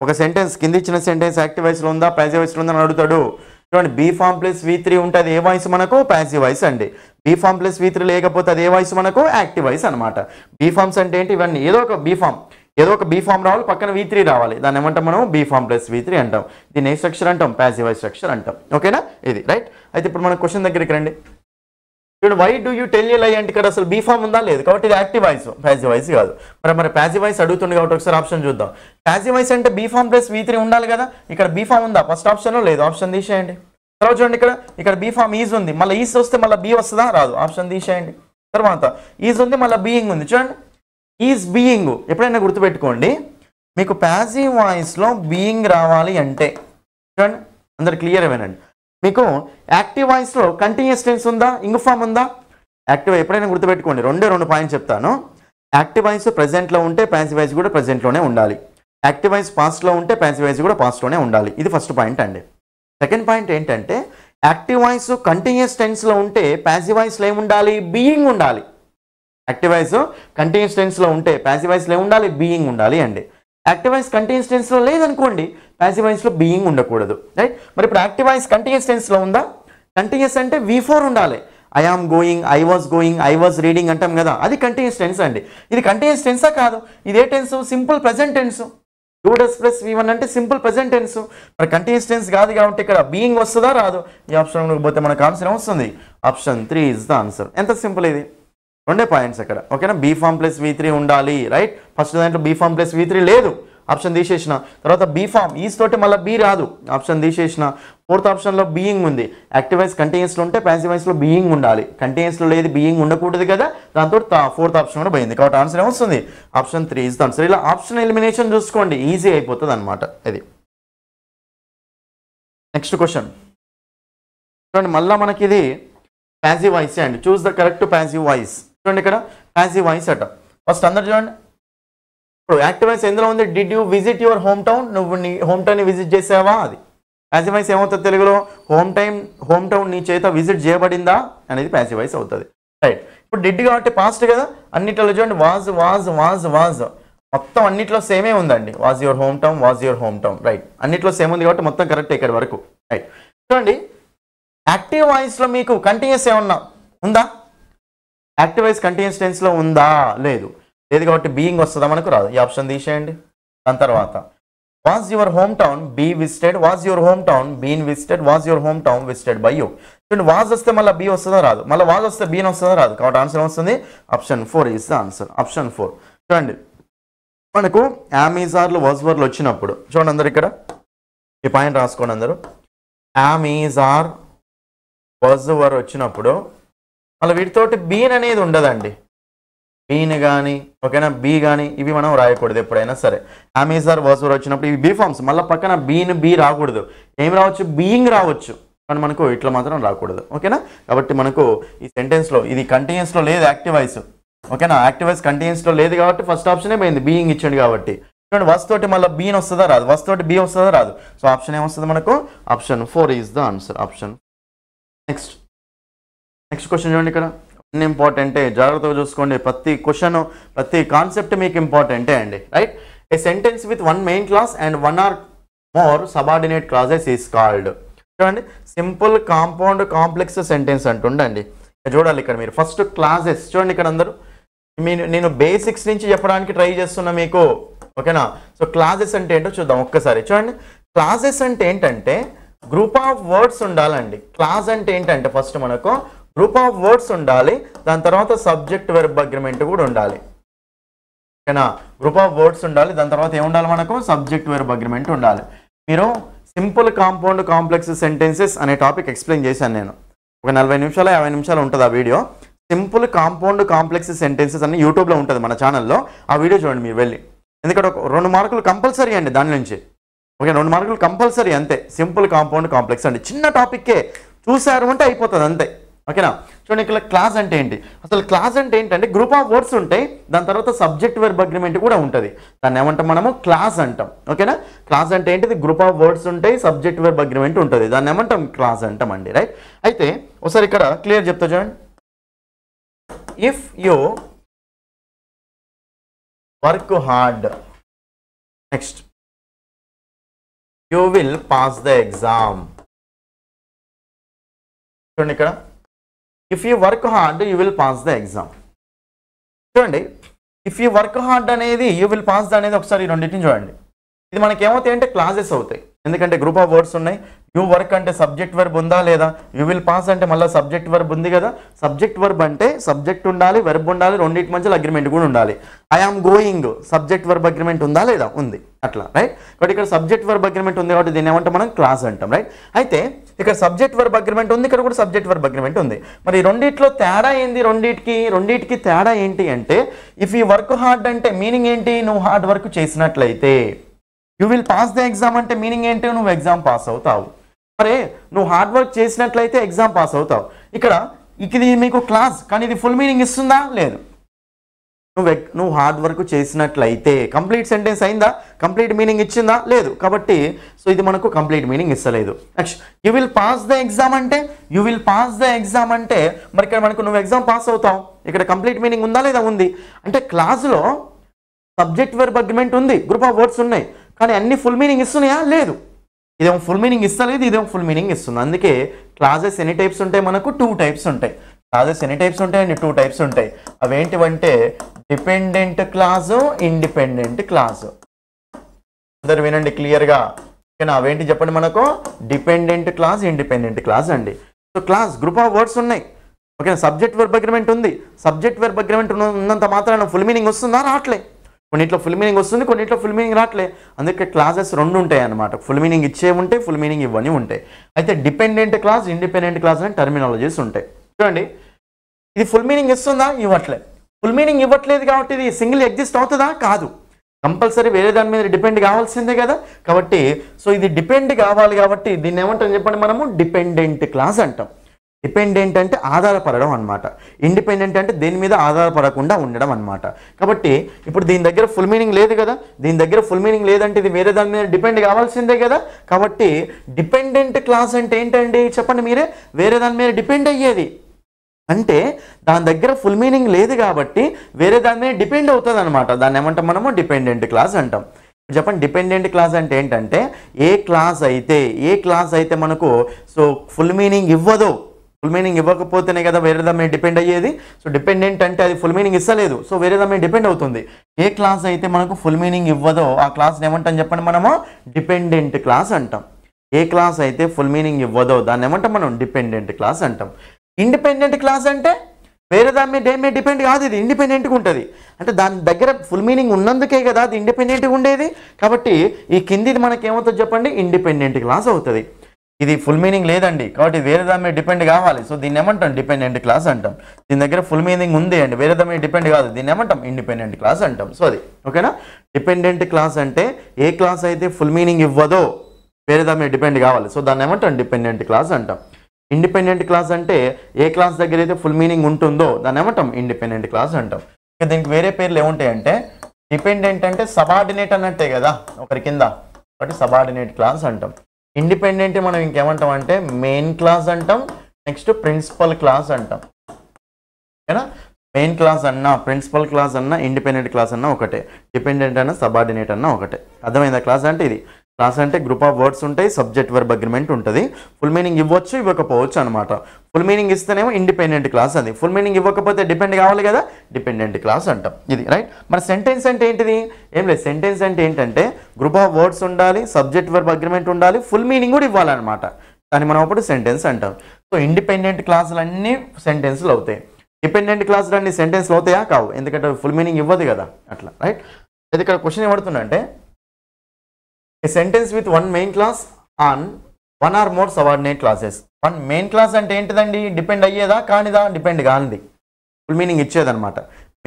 ఒక సెంటెన్స్ కింద ఇచ్చిన సెంటెన్స్ యాక్టివ్ వాయిస్లో ఉందా ప్యాసివ్ వాయిస్లో ఉందా అని అడుగుతాడు. చూడండి బీ ఫామ్ ప్లస్ V3 ఉంటే అది ఏ వాయిస్ మనకు? ప్యాసివ్ వాయిస్ అండి. బీ ఫామ్ ప్లస్ V3 లేకపోతే అది ఏ వాయిస్ మనకు? యాక్టివ్ వాయిస్ అనమాట. బీ ఫామ్స్ అంటే ఏంటి? ఇవన్నీ ఏదో ఒక బీ ఫామ్ రావాలి, పక్కన V3 రావాలి, దాన్ని ఏమంటాం మనం? బీ ఫామ్ ప్లస్ V3 అంటాం. దీన్ని ఏ స్ట్రక్చర్ అంటాం? ప్యాసివ్ వాయిస్ స్ట్రక్చర్ అంటాం. ఓకేనా. ఇది రైట్. అయితే ఇప్పుడు మన క్వశ్చన్ దగ్గరికి రండి. చూడండి why do you tell you lie అంటే ఇక్కడ అసలు బీ ఫామ్ ఉందా? లేదు. కాబట్టి ఇది యాక్టివ్ వాయిస్, ప్యాసివ్ వాయిస్ కాదు. మరి ప్యాసివ్ వాయిస్ అడుగుతుంది కాబట్టి ఒకసారి ఆప్షన్ చూద్దాం. ప్యాసివ్ వాయిస్ అంటే బీ ఫామ్ ప్లస్ V3 ఉండాలి కదా. ఇక్కడ బీ ఫామ్ ఉందా? ఫస్ట్ ఆప్షన్లో లేదు, ఆప్షన్ తీసేయండి. తర్వాత చూడండి ఇక్కడ బీ ఫామ్ ఈజ్ ఉంది, మళ్ళీ ఈజ్ వస్తే మళ్ళీ బీ వస్తుందా? రాదు, ఆప్షన్ తీసేయండి. తర్వాత ఈజ్ ఉంది, మళ్ళీ బీయింగ్ ఉంది. చూడండి ఈజ్, బీయింగ్. ఎప్పుడైనా గుర్తుపెట్టుకోండి, మీకు ప్యాసివ్ వాయిస్లో బీయింగ్ రావాలి అంటే చూడండి అందరు క్లియర్ వినండి. మీకు యాక్టివ్ వాయిస్లో కంటిన్యూస్ టెన్స్ ఉందా, ఇంగ్ ఫామ్ ఉందా? యాక్టివ్ ఎప్పుడైనా గుర్తుపెట్టుకోండి, రెండు పాయింట్స్ చెప్తాను. యాక్టివ్ వాయిస్ ప్రెజెంట్లో ఉంటే ప్యాసివ్ వాయిస్ కూడా ప్రెజెంట్లోనే ఉండాలి. యాక్టివ్ వాయిస్ పాస్ట్లో ఉంటే ప్యాసివ్ వాయిస్ కూడా పాస్ట్లోనే ఉండాలి. ఇది ఫస్ట్ పాయింట్ అండి. సెకండ్ పాయింట్ ఏంటంటే యాక్టివ్ వాయిస్ కంటిన్యూస్ టెన్స్లో ఉంటే ప్యాసివ్ వాయిస్లో ఏముండాలి? బీయింగ్ ఉండాలి. యాక్టివ్ వాయిస్ కంటిన్యూస్ టెన్స్లో ఉంటే ప్యాసివ్ వాయిస్లో ఏముండాలి? బీయింగ్ ఉండాలి అండి. యాక్టివ్ వాయిస్ కంటిన్యూస్ టెన్స్లో లేదనుకోండి, ప్యాసివ్ వాయిస్లో బీయింగ్ ఉండకూడదు, రైట్. మరి ఇప్పుడు యాక్టివ్ వాయిస్ కంటిన్యూస్ టెన్స్లో ఉందా? కంటిన్యూస్ అంటే V4 ఉండాలి. I am going, I was reading అంటాం కదా, అది కంటిన్యూస్ టెన్స్ అండి. ఇది కంటిన్యూస్ టెన్సా కాదు? ఇదే tense? Simple present tense. Do does plus V1 అంటే సింపుల్ ప్రెజెంట్ టెన్స్, మరి కంటిన్యూస్ టెన్స్ కాదు కాబట్టి ఇక్కడ బీయింగ్ వస్తుందా రాదు, ఈ ఆప్షన్లోకి పోతే మనకు ఆన్సర్ ఏమొస్తుంది, ఆప్షన్ 3 ఇస్ ద ఆన్సర్. ఎంత సింపుల్ ఇది, రెండే పాయింట్స్ అక్కడ. ఓకేనా, బీ ఫామ్ ప్లస్ V3 ఉండాలి, రైట్. ఫస్ట్ దాంట్లో బీ ఫామ్ ప్లస్ V3 లేదు, ఆప్షన్ తీసేసిన. తర్వాత బీ ఫామ్ ఈస్ తోటి మళ్ళీ బీ రాదు, ఆప్షన్ తీసేసిన. ఫోర్త్ ఆప్షన్లో బీయింగ్ ఉంది. యాక్టివ్ వాయిస్ కంటిన్యూస్లో ఉంటే ప్యాసివ్ వాయిస్లో బీయింగ్ ఉండాలి, కంటిన్యూస్లో లేదు బీయింగ్ ఉండకూడదు కదా, దాంతో ఫోర్త్ ఆప్షన్ కూడా పోయింది. కాబట్టి ఆన్సర్ ఏమొస్తుంది, ఆప్షన్ 3 ఇస్ ద ఆన్సర్. ఇలా ఆప్షన్ ఎలిమినేషన్ చూసుకోండి, ఈజీ అయిపోతుంది అనమాట ఇది. నెక్స్ట్ క్వశ్చన్ చూడండి, మళ్ళీ మనకి ఇది ప్యాసివ్ వాయిస్ అండి. చూస్ ద కరెక్ట్ ప్యాసివ్ వాయిస్. చూడండి ఇక్కడ ప్యాసివ్ వాయిస్ అట. ఫస్ట్ అందరు చూడండి, ఇప్పుడు యాక్టివ్ వాయిస్ ఎందులో ఉంది, did you visit your home town, నువ్వు నీ హోమ్ టౌన్ని విజిట్ చేసావా, అది ప్యాసివ్ వాయిస్ ఏమవుతుంది తెలుగులో, హోమ్ టౌన్ నీ చేత విజిట్ చేయబడిందా అనేది ప్యాసివ్ వాయిస్ అవుతుంది, రైట్. ఇప్పుడు డిడ్ కాబట్టి పాస్ట్ కదా, అన్నిట్లో చూడండి వాజ్ వాజ్ వాజ్ వాజ్ మొత్తం అన్నిట్లో సేమే ఉందండి, was your home town, was your home town, right. అన్నిట్లో సేమ్ ఉంది కాబట్టి మొత్తం కరెక్ట్ ఇక్కడ వరకు, రైట్. చూడండి యాక్టివ్ వాయిస్లో మీకు కంటిన్యూస్ ఏమన్నా ఉందా, యాక్టివ్ వాయిస్ కంటిన్యూస్ టెన్స్లో ఉందా, లేదు కాబట్టి బీయింగ్ వస్తుందా, మనకు రాదు, ఈ ఆప్షన్ తీసేయండి. దాని తర్వాత was your home town be visited, was your home town been visited, was your home town visited by you. చూడండి వాజ్ వస్తే మళ్ళీ బీ వస్తుందా రాదు, మళ్ళీ వాజ్ వస్తే బీన్ వస్తుందా రాదు, కాబట్టి ఆన్సర్ వస్తుంది option 4 is the answer, option 4. చూడండి మనకు యామీజార్లు వర్డ్లు వచ్చినప్పుడు చూడండి అందరు ఇక్కడ ఈ పాయింట్ రాసుకోండి అందరూ, యామీజార్ వర్డ్ వచ్చినప్పుడు మళ్ళీ వీటితోటి బీన్ అనేది ఉండదండి, బీన్ కానీ ఓకేనా, బీ కానీ ఇవి మనం రాయకూడదు ఎప్పుడైనా సరే. అమెజార్ వర్డ్ వచ్చినప్పుడు ఇవి బీ ఫార్మ్స్, మళ్ళీ పక్కన బీన్ బీ రాకూడదు, ఏం రావచ్చు బీయింగ్ రావచ్చు, కానీ మనకు ఇట్లా మాత్రం రాకూడదు, ఓకేనా. కాబట్టి మనకు ఈ సెంటెన్స్లో ఇది కంటిన్యూస్లో లేదు యాక్టివ్ వాయిస్, ఓకేనా. యాక్టివ్ వాయిస్ కంటిన్యూస్లో లేదు కాబట్టి ఫస్ట్ ఆప్షనే పోయింది, బీయింగ్ ఇచ్చాడు కాబట్టి. చూడండి వస్ తోటి మళ్ళీ బీన్ వస్తుందా రాదు, వస్ తోటి బీ వస్తుందా రాదు, సో ఆప్షన్ ఏమొస్తుంది మనకు, option 4 is the answer, option. Next question చూడండి, ఇక్కడ అన్ని ఇంపార్టెంటే, జాగ్రత్తగా చూసుకోండి. ప్రతి క్వశ్చన్ ప్రతి కాన్సెప్ట్ మీకు ఇంపార్టెంటే అండి, right. A sentence with 1 main class and 1 or more subordinate classes is called. చూడండి సింపుల్ కాంపౌండ్ కాంప్లెక్స్ సెంటెన్స్ అంటుండండి. చూడాలి ఇక్కడ మీరు ఫస్ట్ క్లాసెస్ చూడండి, ఇక్కడ అందరూ నేను బేసిక్స్ నుంచి చెప్పడానికి ట్రై చేస్తున్నా మీకు, ఓకేనా. సో క్లాసెస్ అంటే ఏంటో చూద్దాం ఒక్కసారి. చూడండి క్లాసెస్ అంటే ఏంటంటే గ్రూప్ ఆఫ్ వర్డ్స్ ఉండాలండి. క్లాస్ అంటే ఏంటంటే ఫస్ట్ మనకు గ్రూప్ ఆఫ్ వర్డ్స్ ఉండాలి, దాని తర్వాత సబ్జెక్ట్ వెర్బ్ అగ్రిమెంట్ కూడా ఉండాలి, ఓకేనా. గ్రూప్ ఆఫ్ వర్డ్స్ ఉండాలి, దాని తర్వాత ఏముండాలి మనకు, సబ్జెక్ట్ వెర్బ్ అగ్రిమెంట్ ఉండాలి. మీరు సింపుల్ కాంపౌండ్ కాంప్లెక్స్ సెంటెన్సెస్ అనే టాపిక్ ఎక్స్ప్లెయిన్ చేశాను నేను, ఒక 40 నిమిషాలు 50 నిమిషాలు ఉంటుంది ఆ video. Simple compound complex sentences అని యూట్యూబ్లో ఉంటుంది మన ఛానల్లో, ఆ వీడియో చూడండి మీరు వెళ్ళి, ఎందుకంటే ఒక 2 మార్కులు కంపల్సరీ అండి దాని నుంచి, ఓకే 2 మార్కులు కంపల్సరీ అంతే. సింపుల్ కాంపౌండ్ కాంప్లెక్స్ అండి, చిన్న టాపిక్కే చూసారు అంటే అయిపోతుంది అంతే, ఓకేనా. చూడండి ఇక్కడ క్లాస్ అంటే ఏంటి, అసలు క్లాస్ అంటే ఏంటంటే గ్రూప్ ఆఫ్ వర్డ్స్ ఉంటాయి, దాని తర్వాత సబ్జెక్ట్ వెర్బ్ అగ్రిమెంట్ కూడా ఉంటుంది, దాన్ని ఏమంటాం మనము క్లాస్ అంటాం, ఓకేనా. క్లాస్ అంటే ఏంటిది, గ్రూప్ ఆఫ్ వర్డ్స్ ఉంటాయి, సబ్జెక్ట్ వెర్బ్ అగ్రిమెంట్ ఉంటుంది, దాన్ని ఏమంటాం క్లాస్ అంటాం అండి, రైట్. అయితే ఒకసారి ఇక్కడ క్లియర్ చెప్తా చూడండి, if you work hard next you will pass the exam. చూడండి ఇక్కడ if you work hard you will pass the exam. చూడండి ఇఫ్ యూ వర్క్ హార్డ్ అనేది యూ విల్ పాస్ ద అనేది ఒకసారి రెండింటిని చూడండి, ఇది మనకి ఏమవుతాయి అంటే క్లాసెస్ అవుతాయి, ఎందుకంటే గ్రూప్ ఆఫ్ వర్డ్స్ ఉన్నాయి. యూ వర్క్ అంటే సబ్జెక్ట్ వర్బ్ ఉందా లేదా, యూ విల్ పాస్ అంటే మళ్ళీ సబ్జెక్ట్ వర్బ్ ఉంది కదా, సబ్జెక్ట్ వర్బ్ అంటే సబ్జెక్ట్ ఉండాలి, వెర్బ్ ఉండాలి, రెండింటి మధ్యలో అగ్రిమెంట్ కూడా ఉండాలి. I am going subject verb agreement ఉందా లేదా, ఉంది, అట్లా రైట్. కాబట్టి ఇక్కడ సబ్జెక్ట్ వర్బ్ అగ్రిమెంట్ ఉంది కాబట్టి దీన్ని ఏమంటాం మనం క్లాస్ అంటాం, రైట్. అయితే ఇక్కడ సబ్జెక్ట్ వర్బ్ అగ్రిమెంట్ ఉంది, ఇక్కడ కూడా సబ్జెక్ట్ వర్బ్ అగ్రిమెంట్ ఉంది. మరి రెండిట్లో తేడా ఏంది, రెండింటికి తేడా ఏంటి అంటే, ఇఫ్ యూ వర్క్ హార్డ్ అంటే మీనింగ్ ఏంటి, నువ్వు హార్డ్ వర్క్ చేసినట్లయితే. You will pass the exam అంటే మీనింగ్ ఏంటి, నువ్వు ఎగ్జామ్ పాస్ అవుతావు. అరే నువ్వు హార్డ్ వర్క్ చేసినట్లయితే ఎగ్జామ్ పాస్ అవుతావు. ఇక్కడ ఇది మీకు క్లాస్, కానీ ఇది ఫుల్ మీనింగ్ ఇస్తుందా, లేదు. నువ్వు హార్డ్ వర్క్ చేసినట్లయితే కంప్లీట్ సెంటెన్స్ అయిందా, కంప్లీట్ మీనింగ్ ఇచ్చిందా, లేదు. కాబట్టి సో ఇది మనకు కంప్లీట్ మీనింగ్ ఇస్తలేదు. Next you will pass the exam అంటే, you will pass the exam అంటే మరి ఇక్కడ మనకు నువ్వు ఎగ్జామ్ పాస్ అవుతావు, ఇక్కడ కంప్లీట్ మీనింగ్ ఉందా లేదా, ఉంది. అంటే క్లాస్లో సబ్జెక్ట్ వెర్బ్ అగ్రిమెంట్ ఉంది, గ్రూప్ ఆఫ్ వర్డ్స్ ఉన్నాయి, కానీ అన్ని ఫుల్ మీనింగ్ ఇస్తున్నాయా, లేదు. ఇదేమో ఫుల్ మీనింగ్ ఇస్తలేదు, ఇదేమో ఫుల్ మీనింగ్ ఇస్తుంది. అందుకే క్లాసెస్ ఎన్ని టైప్స్ ఉంటాయి మనకు, 2 టైప్స్ ఉంటాయి. క్లాసెస్ ఎన్ని టైప్స్ ఉంటాయండి, 2 టైప్స్ ఉంటాయి. అవేంటివంటే డిపెండెంట్ క్లాసు, ఇండిపెండెంట్ క్లాసు. అందరు వినండి క్లియర్గా. ఓకేనా, అవేంటి చెప్పండి మనకు? డిపెండెంట్ క్లాస్, ఇండిపెండెంట్ క్లాస్ అండి. So class group of words ఉన్నాయి. ఓకేనా, సబ్జెక్ట్ వర్బ్ అగ్రిమెంట్ ఉంది. సబ్జెక్ట్ వర్బ్ అగ్రిమెంట్ ఉన్నంత మాత్రాన ఫుల్ మీనింగ్ వస్తుందా? రావట్లే. కొన్నిట్లో ఫుల్ మీనింగ్ వస్తుంది, కొన్నిట్లో ఫుల్ మీనింగ్ రావట్లే. అందుకే క్లాసెస్ రెండు ఉంటాయి అన్నమాట. ఫుల్ మీనింగ్ ఇచ్చే ఉంటాయి, ఫుల్ మీనింగ్ ఇవ్వని ఉంటాయి. అయితే డిపెండెంట్ క్లాస్, ఇండిపెండెంట్ క్లాస్ అని టర్మినాలజీస్ ఉంటాయి. చూడండి, ఇది ఫుల్ మీనింగ్ ఇస్తుందా? ఇవ్వట్లే. ఫుల్ మీనింగ్ ఇవ్వట్లేదు కాబట్టి ఇది సింగిల్ ఎగ్జిస్ట్ అవుతుందా? కాదు. కంపల్సరీ వేరే దాని మీద డిపెండ్ కావాల్సిందే కదా. కాబట్టి సో ఇది డిపెండ్ కావాలి కాబట్టి దీన్ని ఏమంటాం చెప్పండి మనము? డిపెండెంట్ క్లాస్ అంటాం. డిపెండెంట్ అంటే ఆధారపడడం అనమాట. ఇండిపెండెంట్ అంటే దేని మీద ఆధారపడకుండా ఉండడం అనమాట. కాబట్టి ఇప్పుడు దీని దగ్గర ఫుల్ మీనింగ్ లేదు కదా. దీని దగ్గర ఫుల్ మీనింగ్ లేదంటే ఇది వేరే దాని మీద డిపెండ్ కావాల్సిందే కదా. కాబట్టి డిపెండెంట్ క్లాస్ అంటే ఏంటండి చెప్పండి మీరే? వేరే దాని మీద డిపెండ్ అయ్యేది. అంటే దాని దగ్గర ఫుల్ మీనింగ్ లేదు కాబట్టి వేరే దాని మీద డిపెండ్ అవుతుంది అనమాట. దాన్ని ఏమంటాం మనము? డిపెండెంట్ క్లాస్ అంటాం. చెప్పండి, డిపెండెంట్ క్లాస్ అంటే ఏంటంటే ఏ క్లాస్ అయితే మనకు సో ఫుల్ మీనింగ్ ఇవ్వదో, ఫుల్ మీనింగ్ ఇవ్వకపోతేనే కదా వేరే దాని మీద డిపెండ్ అయ్యేది. సో డిపెండెంట్ అంటే అది ఫుల్ మీనింగ్ ఇస్తలేదు, సో వేరే దాని మీద డిపెండ్ అవుతుంది. ఏ క్లాస్ అయితే మనకు ఫుల్ మీనింగ్ ఇవ్వదో ఆ క్లాస్ని ఏమంటాం చెప్పండి మనము? డిపెండెంట్ క్లాస్ అంటాం. ఏ క్లాస్ అయితే ఫుల్ మీనింగ్ ఇవ్వదో దాన్ని ఏమంటాం మనం? డిపెండెంట్ క్లాస్ అంటాం. ఇండిపెండెంట్ క్లాస్ అంటే వేరే దాని మీద డిపెండ్ కాదు, ఇది ఇండిపెండెంట్గా ఉంటుంది. అంటే దాని దగ్గర ఫుల్ మీనింగ్ ఉన్నందుకే కదా అది ఇండిపెండెంట్గా ఉండేది. కాబట్టి ఈ కిందిది మనకి ఏమవుతుంది చెప్పండి? ఇండిపెండెంట్ క్లాస్ అవుతుంది. ఇది ఫుల్ మీనింగ్ లేదండి కాబట్టి వేరే దాని మీద డిపెండ్ కావాలి, సో దీన్ని ఏమంటాం? డిపెండెంట్ క్లాస్ అంటాం. దీని దగ్గర ఫుల్ మీనింగ్ ఉంది అండి, వేరే దాని మీద డిపెండ్ కాదు, దీన్ని ఏమంటాం? ఇండిపెండెంట్ క్లాస్ అంటాం. సో అది ఓకేనా. డిపెండెంట్ క్లాస్ అంటే ఏ క్లాస్ అయితే ఫుల్ మీనింగ్ ఇవ్వదో వేరే దాని మీద డిపెండ్ కావాలి, సో దాన్ని ఏమంటాం? డిపెండెంట్ క్లాస్ అంటాం. ఇండిపెండెంట్ క్లాస్ అంటే ఏ క్లాస్ దగ్గర అయితే ఫుల్ మీనింగ్ ఉంటుందో దాన్ని ఏమంటాం? ఇండిపెండెంట్ క్లాస్ అంటాం. ఇంకా దీనికి వేరే పేర్లు ఏముంటాయంటే డిపెండెంట్ అంటే సబార్డినేట్ అన్నట్టే కదా ఒకరి కింద, ఒకటి సబార్డినేట్ క్లాస్ అంటాం. ఇండిపెండెంట్ మనం ఇంకేమంటాం అంటే మెయిన్ క్లాస్ అంటాం, నెక్స్ట్ ప్రిన్సిపల్ క్లాస్ అంటాం. ఓకేనా, మెయిన్ క్లాస్ అన్నా ప్రిన్సిపల్ క్లాస్ అన్నా ఇండిపెండెంట్ క్లాస్ అన్నా ఒకటే, డిపెండెంట్ అన్నా సబార్డినేట్ అన్నా ఒకటే. అర్థమైందా? క్లాస్ అంటే ఇది. క్లాస్ అంటే గ్రూప్ ఆఫ్ వర్డ్స్ ఉంటాయి, సబ్జెక్ట్ వర్బ్ అగ్రిమెంట్ ఉంటుంది. ఫుల్ మీనింగ్ ఇవ్వచ్చు, ఇవ్వకపోవచ్చు అనమాట. ఫుల్ మీనింగ్ ఇస్తేనేమో ఇండిపెండెంట్ క్లాస్ అది, ఫుల్ మీనింగ్ ఇవ్వకపోతే డిపెండ్ కావాలి కదా, డిపెండెంట్ క్లాస్ అంటాం. ఇది రైట్. మరి సెంటెన్స్ అంటే ఏంటిది? ఏం లేదు, సెంటెన్స్ అంటే ఏంటంటే గ్రూప్ ఆఫ్ వర్డ్స్ ఉండాలి, సబ్జెక్ట్ వర్బ్ అగ్రిమెంట్ ఉండాలి, ఫుల్ మీనింగ్ కూడా ఇవ్వాలన్నమాట. దాన్ని మనం అప్పుడు సెంటెన్స్ అంటాం. సో ఇండిపెండెంట్ క్లాసులు అన్నీ సెంటెన్స్లు అవుతాయి, డిపెండెంట్ క్లాసులు అన్ని సెంటెన్స్లు అవుతాయా? కావు, ఎందుకంటే ఫుల్ మీనింగ్ ఇవ్వదు కదా అట్లా. రైట్. అయితే ఇక్కడ question ఏమడుతుందంటే a sentence with one main class on one or more subordinate classes. One main class అంటే ఏంటిదండి? డిపెండ్ అయ్యేదా కానిదా? డిపెండ్ కానిది, ఫుల్ మీనింగ్ ఇచ్చేదన్నమాట.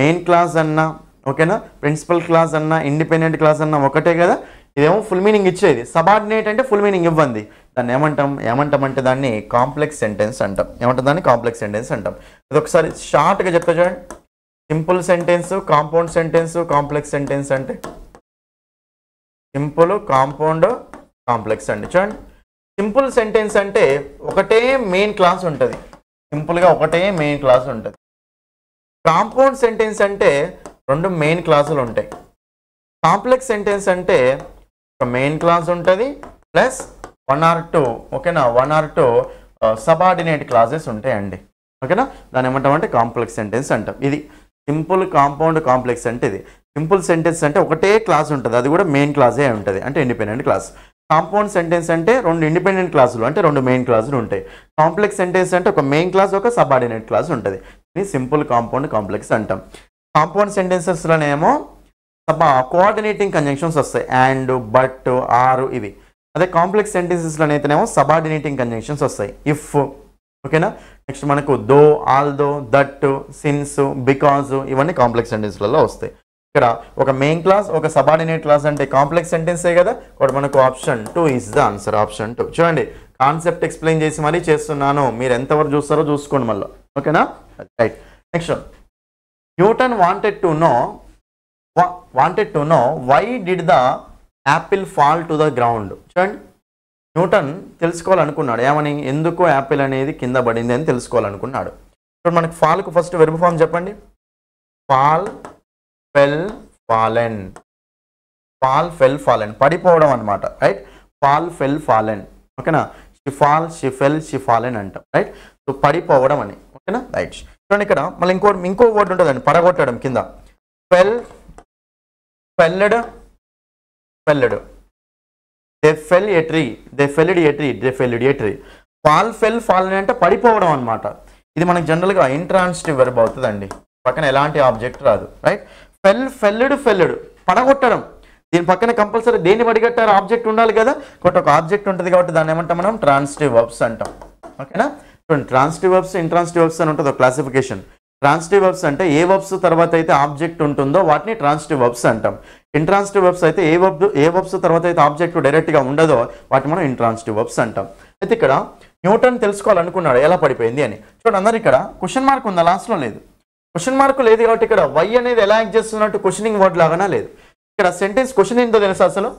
మెయిన్ క్లాస్ అన్నా ఓకేనా, ప్రిన్సిపల్ క్లాస్ అన్నా ఇండిపెండెంట్ క్లాస్ అన్నా ఒకటే కదా. ఇదేమో ఫుల్ మీనింగ్ ఇచ్చేది. సబార్డినేట్ అంటే ఫుల్ మీనింగ్ ఇవ్వండి, దాన్ని ఏమంటామంటే దాన్ని కాంప్లెక్స్ సెంటెన్స్ అంటాం. ఏమంటాం దాన్ని? కాంప్లెక్స్ సెంటెన్స్ అంటాం. ఇది ఒకసారి షార్ట్గా చెప్తా చూడండి. Simple sentence, compound sentence, complex sentence అంటే సింపుల్, కాంపౌండ్, కాంప్లెక్స్ అండి. చూడండి, సింపుల్ సెంటెన్స్ అంటే ఒకటే మెయిన్ క్లాస్ ఉంటుంది, సింపుల్గా ఒకటే మెయిన్ క్లాస్ ఉంటుంది. కాంపౌండ్ సెంటెన్స్ అంటే రెండు మెయిన్ క్లాసులు ఉంటాయి. కాంప్లెక్స్ సెంటెన్స్ అంటే ఒక మెయిన్ క్లాస్ ఉంటుంది ప్లస్ 1 or 2 ఓకేనా, 1 or 2 సబార్డినేట్ క్లాసెస్ ఉంటాయండి. ఓకేనా, దాన్ని ఏమంటామంటే కాంప్లెక్స్ సెంటెన్స్ అంటాం. ఇది సింపుల్, కాంపౌండ్, కాంప్లెక్స్ అంటే ఇది. సింపుల్ సెంటెన్స్ అంటే ఒకటే క్లాస్ ఉంటుంది, అది కూడా మెయిన్ క్లాసే ఉంటుంది, అంటే ఇండిపెండెంట్ క్లాస్. కాంపౌండ్ సెంటెన్స్ అంటే రెండు ఇండిపెండెంట్ క్లాసులు, అంటే రెండు మెయిన్ క్లాసులు ఉంటాయి. కాంప్లెక్స్ సెంటెన్స్ అంటే ఒక మెయిన్ క్లాస్, ఒక సబార్డినేట్ క్లాస్ ఉంటుంది. ఇది సింపుల్, కాంపౌండ్, కాంప్లెక్స్ అంటాం. కాంపౌండ్ సెంటెన్సెస్లోనేమో కోఆర్డినేటింగ్ కంజంక్షన్స్ వస్తాయి, అండ్, బట్, ఆర్ ఇవి. అదే కాంప్లెక్స్ సెంటెన్సెస్లోనైతేనేమో సబార్డినేటింగ్ కంజంక్షన్స్ వస్తాయి, ఇఫ్ ఓకేనా. నెక్స్ట్ మనకు దో, ఆల్దో, దట్, సిన్స్, బికాజ్ ఇవన్నీ కాంప్లెక్స్ సెంటెన్స్లలో వస్తాయి. ఇక్కడ ఒక మెయిన్ క్లాస్, ఒక సబార్డినేట్ క్లాస్ అంటే కాంప్లెక్స్ సెంటెన్సే కదా. ఇక్కడ మనకు option 2 is the answer, option 2. చూడండి, కాన్సెప్ట్ ఎక్స్ప్లెయిన్ చేసి మరీ చేస్తున్నాను, మీరు ఎంతవరకు చూస్తారో చూసుకోండి మళ్ళీ. ఓకేనా, right. Next, Newton wanted to know why did the apple fall to the ground. చూడండి, న్యూటన్ తెలుసుకోవాలనుకున్నాడు ఏమని? ఎందుకు యాపిల్ అనేది కింద పడింది అని తెలుసుకోవాలనుకున్నాడు. ఇప్పుడు మనకి ఫాల్కు ఫస్ట్ వెర్బ్ ఫామ్ చెప్పండి. Fall, fell, fallen. Fall, fell, fallen పడిపోవడం అనమాట. రైట్. ఫాల్, ఫెల్, ఫాలెన్ ఓకేనా. షి ఫాల్, షి ఫెల్, షి ఫాలెన్ అంటాం. రైట్. సో పడిపోవడం అని ఓకేనా. రైట్. చూడండి, ఇక్కడ మళ్ళీ ఇంకో వర్డ్ ఉంటుందండి, పడగొట్టడం కింద. Fell, felled, felled they fell a tree, they felled a tree, they felled a tree. Fall fell fall అంటే పడిపోవడం అనమాట. ఇది మనకు జనరల్గా ఇంట్రాన్సిటివ్ వెర్బ్ అవుతుందండి, పక్కన ఎలాంటి ఆబ్జెక్ట్ రాదు, రైట్. ఫెల్ ఫెల్డ్ ఫెల్డ్ పడగొట్టడం, దీని పక్కన కంపల్సరీ దేన్ని పడిగట్టారు, ఆబ్జెక్ట్ ఉండాలి కదా, కాబట్టి ఒక ఆబ్జెక్ట్ ఉంటుంది కాబట్టి దాన్ని ఏమంటాం మనం, ట్రాన్సిటివ్ వర్బ్స్ అంటాం. ఓకేనా. ట్రాన్సిటివ్ వర్బ్స్ ఇంట్రాన్సిటివ్ వర్బ్స్ అని ఉంటుంది ఒక క్లాసిఫికేషన్. ట్రాన్సిటివ్ వర్బ్స్ అంటే ఏ వర్బ్స్ తర్వాత అయితే ఆబ్జెక్ట్ ఉంటుందో వాటిని ట్రాన్సిటివ్ వర్బ్స్ అంటాం. ఇంట్రాన్సిటివ్ వర్బ్స్ అయితే ఏ వర్బ్స్ తర్వాత అయితే ఆబ్జెక్ట్ డైరెక్ట్గా ఉండదో వాటిని మనం ఇంట్రాన్సిటివ్ వర్బ్స్ అంటాం. అయితే ఇక్కడ న్యూటన్ తెలుసుకోవాలనుకున్నాడు ఎలా పడిపోయింది అని. చూడండి అందరు ఇక్కడ క్వశ్చన్ మార్క్ ఉందా, లాస్ట్లో లేదు. క్వశ్చన్ మార్క్ లేదు కాబట్టి ఇక్కడ వై అనేది ఎలా యాక్ట్ చేస్తున్నట్టు క్వశ్చనింగ్ వర్డ్ లాగానే లేదు. ఇక్కడ సెంటెన్స్ క్వశ్చన్ ఏంటో తెలుసా, అసలు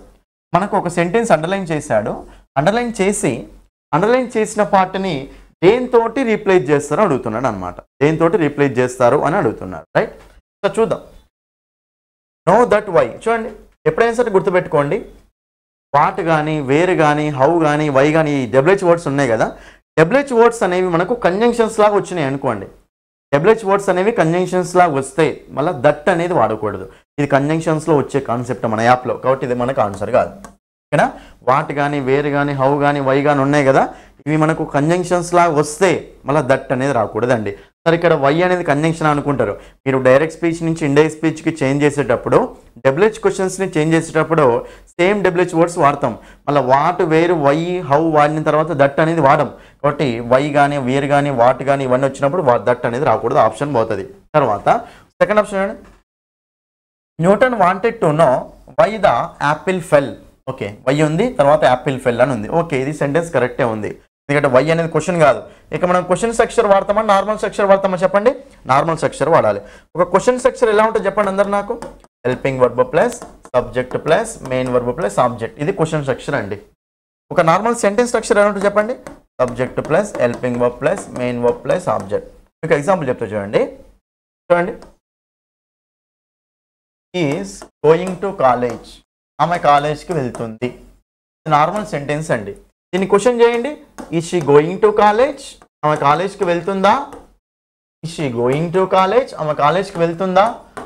మనకు ఒక సెంటెన్స్ అండర్లైన్ చేశాడు, అండర్లైన్ చేసిన పార్ట్ని దేనితోటి రీప్లేస్ చేస్తారో అడుగుతున్నాడు అనమాట. దేనితోటి రీప్లేస్ చేస్తారు అని అడుగుతున్నారు, రైట్. సో చూద్దాం. నో దట్ వై, చూడండి ఎప్పుడైనా సరే గుర్తుపెట్టుకోండి, వాట్ కానీ వేర్ కానీ హౌ కానీ వై కానీ ఈ డబ్ల్యూహెచ్ వర్డ్స్ ఉన్నాయి కదా, డబ్ల్యూహెచ్ వర్డ్స్ అనేవి మనకు కంజంక్షన్స్ లాగా వచ్చినాయి అనుకోండి. డబ్ల్యూహెచ్ వర్డ్స్ అనేవి కంజంక్షన్స్ లాగా వస్తే మళ్ళీ దట్ అనేది వాడకూడదు. ఇది కంజంక్షన్స్లో వచ్చే కాన్సెప్ట్ మన యాప్లో, కాబట్టి ఇది మనకు ఆన్సర్ కాదు. ఓకేనా. వాట్ కానీ వేర్ కానీ హౌ కానీ వై కానీ ఉన్నాయి కదా, ఇవి మనకు కంజంక్షన్స్ లాగా వస్తే మళ్ళీ దట్ అనేది రాకూడదండి. సరే ఇక్కడ వై అనేది కంజంక్షన్ అనుకుంటారు, మీరు డైరెక్ట్ స్పీచ్ నుంచి ఇండైరెక్ట్ స్పీచ్కి చేంజ్ చేసేటప్పుడు డబ్ల్యూహెచ్ క్వశ్చన్స్ని చేంజ్ చేసేటప్పుడు సేమ్ డబ్ల్యూహెచ్ వర్డ్స్ వాడతాం. మళ్ళీ వాట్ వేరు వై హౌ వాడిన తర్వాత దట్ అనేది వాడడం, కాబట్టి వై కానీ వేర్ కానీ వాట్ కానీ ఇవన్నీ వచ్చినప్పుడు దట్ అనేది రాకూడదు, ఆప్షన్ పోతుంది. తర్వాత second option, Newton wanted to know why the apple fell. Okay, why ఉంది తర్వాత యాపిల్ ఫెల్ అని ఉంది. ఓకే, ఇది సెంటెన్స్ కరెక్టే ఉంది, ఎందుకంటే వై అనేది క్వశ్చన్ కాదు. ఇక మనం క్వశ్చన్ స్ట్రక్చర్ వాడతామా నార్మల్ స్ట్రక్చర్ వాడతామా చెప్పండి, నార్మల్ స్ట్రక్చర్ వాడాలి. ఒక క్వశ్చన్ స్ట్రక్చర్ ఎలా ఉంటుంది చెప్పండి అందరు నాకు, helping verb plus subject plus main verb plus object, ఇది క్వశ్చన్ స్ట్రక్చర్ అండి. ఒక నార్మల్ సెంటెన్స్ స్ట్రక్చర్ ఎలా ఉంటుంది చెప్పండి, subject plus helping verb plus main verb plus object. మీకు ఎగ్జాంపుల్ చెప్తా చూడండి. ఈజ్ గోయింగ్ టు కాలేజ్, ఆమె కాలేజ్కి వెళ్తుంది, నార్మల్ సెంటెన్స్ అండి. దీన్ని క్వశ్చన్ చేయండి, is she going to college, ఆమె కాలేజ్కి వెళ్తుందా, is she going to college, ఆమె కాలేజ్కి వెళ్తుందా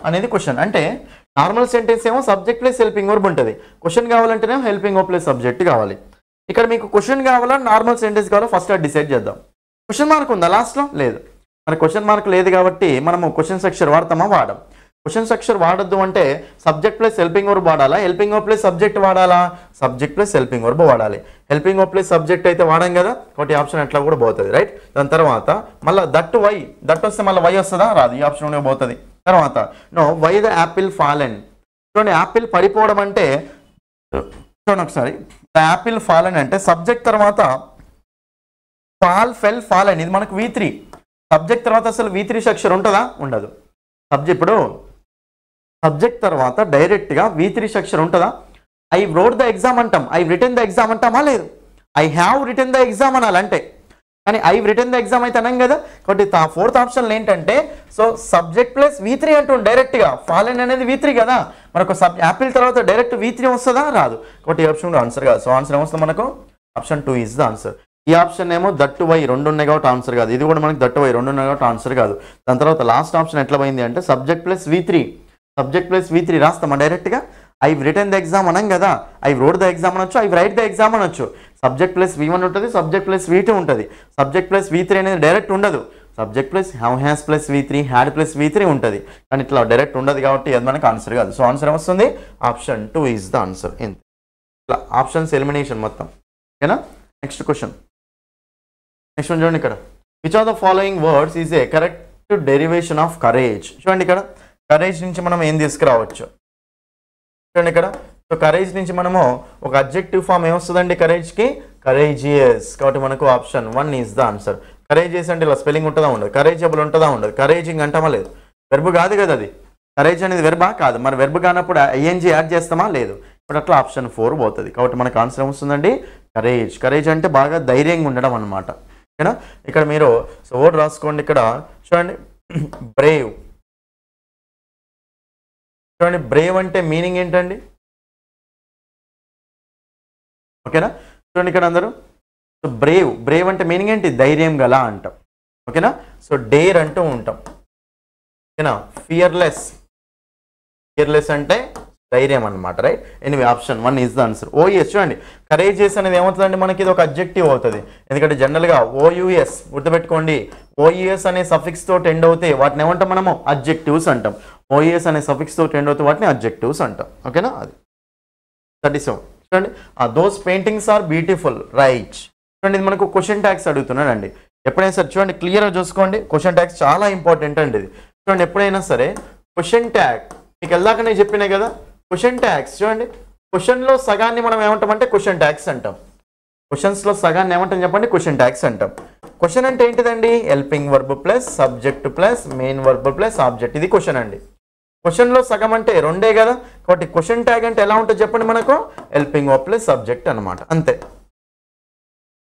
అనేది క్వశ్చన్. అంటే నార్మల్ సెంటెన్స్ ఏమో సబ్జెక్ట్ ప్లస్ హెల్పింగ్ వర్బ్ ఉంటుంది, క్వశ్చన్ కావాలంటేనేమో హెల్పింగ్ వర్బ్ ప్లస్ సబ్జెక్ట్ కావాలి. ఇక్కడ మీకు క్వశ్చన్ కావాలా నార్మల్ సెంటెన్స్ కావాలా ఫస్ట్ అది డిసైడ్ చేద్దాం. క్వశ్చన్ మార్క్ ఉందా లాస్ట్లో, లేదు. మరి క్వశ్చన్ మార్క్ లేదు కాబట్టి మనము క్వశ్చన్ స్ట్రక్చర్ వాడతామా, వాడడం. క్వశ్చన్ స్ట్రక్చర్ వాడద్దు అంటే సబ్జెక్ట్ ప్లస్ హెల్పింగ్ వర్బ్ వాడాలా, హెల్పింగ్ వర్బ్ ప్లస్ సబ్జెక్ట్ వాడాలా, సబ్జెక్ట్ ప్లస్ హెల్పింగ్ వర్బ్ వాడాలి. హెల్పింగ్ వర్బ్ ప్లస్ సబ్జెక్ట్ అయితే వాడాం కదా, కాబట్టి ఆప్షన్ అట్లా కూడా పోతుంది, రైట్. దాని తర్వాత మళ్ళీ దట్ వై, దట్ వస్తే మళ్ళీ వై వస్తుందా, రాదు, ఈ ఆప్షన్ పోతుంది. తర్వాత know why the apple fallen, చూడండి యాపిల్ పడిపోవడం అంటే చూడండి ఒకసారి, ద యాపిల్ ఫాలెన్ అంటే సబ్జెక్ట్ తర్వాత ఫాల్ ఫెల్ ఫాలెన్, ఇది మనకు V3. సబ్జెక్ట్ తర్వాత అసలు V3 స్ట్రక్చర్ ఉంటుందా, ఉండదు. ఇప్పుడు సబ్జెక్ట్ తర్వాత డైరెక్ట్గా V3 స్ట్రక్చర్ ఉంటుందా, ఐ రోడ్ ద ఎగ్జామ్ అంటాం, ఐ రిటర్న్ ద ఎగ్జామ్ అంటామా, లేదు. I have written the exam అనాలంటే, కానీ ఐ రిటర్న్ ద ఎగ్జామ్ అయితే అనం కదా. కాబట్టి ఫోర్త్ ఆప్షన్లో ఏంటంటే సో సబ్జెక్ట్ ప్లస్ V3 అంటుంది డైరెక్ట్గా, ఫాలెన్ అనేది V3 కదా, మనకు యాపిల్ తర్వాత డైరెక్ట్ V3 వస్తుందా, రాదు. కాబట్టి ఈ ఆప్షన్ ఆన్సర్ కాదు. సో ఆన్సర్ ఏమొస్తుంది మనకు, ఆప్షన్ 2 ఈజ్ ద ఆన్సర్. ఈ ఆప్షన్ ఏమో దట్టు వై రెండు ఉన్నాయి కాబట్టి ఆన్సర్ కాదు, ఇది కూడా మనకి దట్టు వై రెండు ఉన్నాయి కాబట్టి ఆన్సర్ కాదు. దాని తర్వాత లాస్ట్ ఆప్షన్ ఎట్లా పోయింది అంటే subject plus V3, subject plus V3 రాస్తామా డైరెక్ట్గా, ఐ రిటర్న్ ద ఎగ్జామ్ అనం కదా, ఐ రోడ్ ద ఎగ్జామ్ అనొచ్చు, ఐ రైట్ ద ఎగ్జామ్ అనొచ్చు. సబ్జెక్ట్ ప్లస్ V1 ఉంటుంది, సబ్జెక్ట్ ప్లస్ V2 ఉంటుంది, సబ్జెక్ట్ ప్లస్ V3 అనేది డైరెక్ట్ ఉండదు. Subject plus have has plus V3 had plus V3 ఉంటుంది, కానీ ఇట్లా డైరెక్ట్ ఉండదు కాబట్టి అది మనకు ఆన్సర్ కాదు. సో ఆన్సర్ ఏమొస్తుంది, ఆప్షన్ 2 ఈజ్ ద ఆన్సర్. ఇట్లా ఆప్షన్స్ ఎలిమినేషన్ మొత్తం, ఓకేనా. నెక్స్ట్ క్వశ్చన్, నెక్స్ట్ వన్ చూడండి ఇక్కడ, which of the following words is a correct derivation of courage. చూడండి ఇక్కడ కరేజ్ నుంచి మనం ఏం తీసుకురావచ్చు, చూడండి ఇక్కడ. సో కరేజ్ నుంచి మనము ఒక అడ్జెక్టివ్ ఫామ్ ఏమొస్తుందండి కరేజ్కి, కరేజియస్, కాబట్టి మనకు option 1 is the answer. Courageous అంటే ఇలా స్పెల్లింగ్ ఉంటుందా, ఉండదు. కరేజబుల్ ఉంటుందా, ఉండదు. కరేజింగ్ అంటామా, లేదు. వెర్బ్ కాదు కదా అది, కరేజ్ అనేది వెర్బా కాదు. మరి వెర్బ్ కానప్పుడు ING యాడ్ చేస్తామా, లేదు. ఇప్పుడు అట్లా ఆప్షన్ 4 పోతుంది. కాబట్టి మనకు ఆన్సర్ ఏమొస్తుందండి, కరేజ్. కరేజ్ అంటే బాగా ధైర్యంగా ఉండడం అనమాట, ఓకేనా. ఇక్కడ మీరు సో వర్డ్ రాసుకోండి. ఇక్కడ చూడండి బ్రేవ్, చూడండి బ్రేవ్ అంటే మీనింగ్ ఏంటండి, ఓకేనా. చూడండి ఇక్కడ అందరూ, సో బ్రేవ్, బ్రేవ్ అంటే మీనింగ్ ఏంటి, ధైర్యం గల అంటాం, ఓకేనా. సో డేర్ అంటూ ఉంటాం, ఓకేనా. ఫియర్లెస్, ఫియర్లెస్ అంటే ధైర్యం అనమాట, right. Anyway option 1 is the answer. OS చూడండి, కరేజియస్ అనేది ఏమవుతుందండి మనకి, ఇది ఒక అడ్జెక్టివ్ అవుతుంది. ఎందుకంటే జనరల్గా ఓయుఎస్ గుర్తుపెట్టుకోండి, ఓయుఎస్ అనే సఫిక్స్ తోటి ఎండ్ అవుతే వాటిని ఏమంటాం మనము, అడ్జెక్టివ్స్ అంటాం. ఓయుఎస్ అనే సఫిక్స్ తోటి ఎండ్ అవుతే వాటిని అడ్జెక్టివ్స్ అంటాం. ఓకేనా, అది 37 చూడండి. Those paintings are beautiful right. చూడండి, ఇది మనకు క్వశ్చన్ ట్యాగ్స్ అడుగుతున్నాడండి. ఎప్పుడైనా సరే చూడండి క్లియర్గా చూసుకోండి, క్వశ్చన్ ట్యాగ్స్ చాలా ఇంపార్టెంట్ అండి ఇది. చూడండి, ఎప్పుడైనా సరే క్వశ్చన్ ట్యాగ్ మీకు వెళ్ళాక నేను చెప్పినా కదా, క్వశ్చన్ ట్యాగ్స్ చూడండి, క్వశ్చన్లో సగాన్ని మనం ఏమంటామంటే క్వశ్చన్ ట్యాగ్స్ అంటాం. క్వశ్చన్స్లో సగాన్ని ఏమంటాం చెప్పండి, క్వశ్చన్ ట్యాగ్స్ అంటాం. క్వశ్చన్ అంటే ఏంటిదండి, helping verb plus subject plus main verb plus object, ఇది క్వశ్చన్ అండి. క్వశ్చన్లో సగం అంటే రెండే కదా, కాబట్టి క్వశ్చన్ ట్యాగ్ అంటే ఎలా ఉంటుంది చెప్పండి మనకు, హెల్పింగ్ వర్బ్ ప్లస్ సబ్జెక్ట్ అనమాట, అంతే.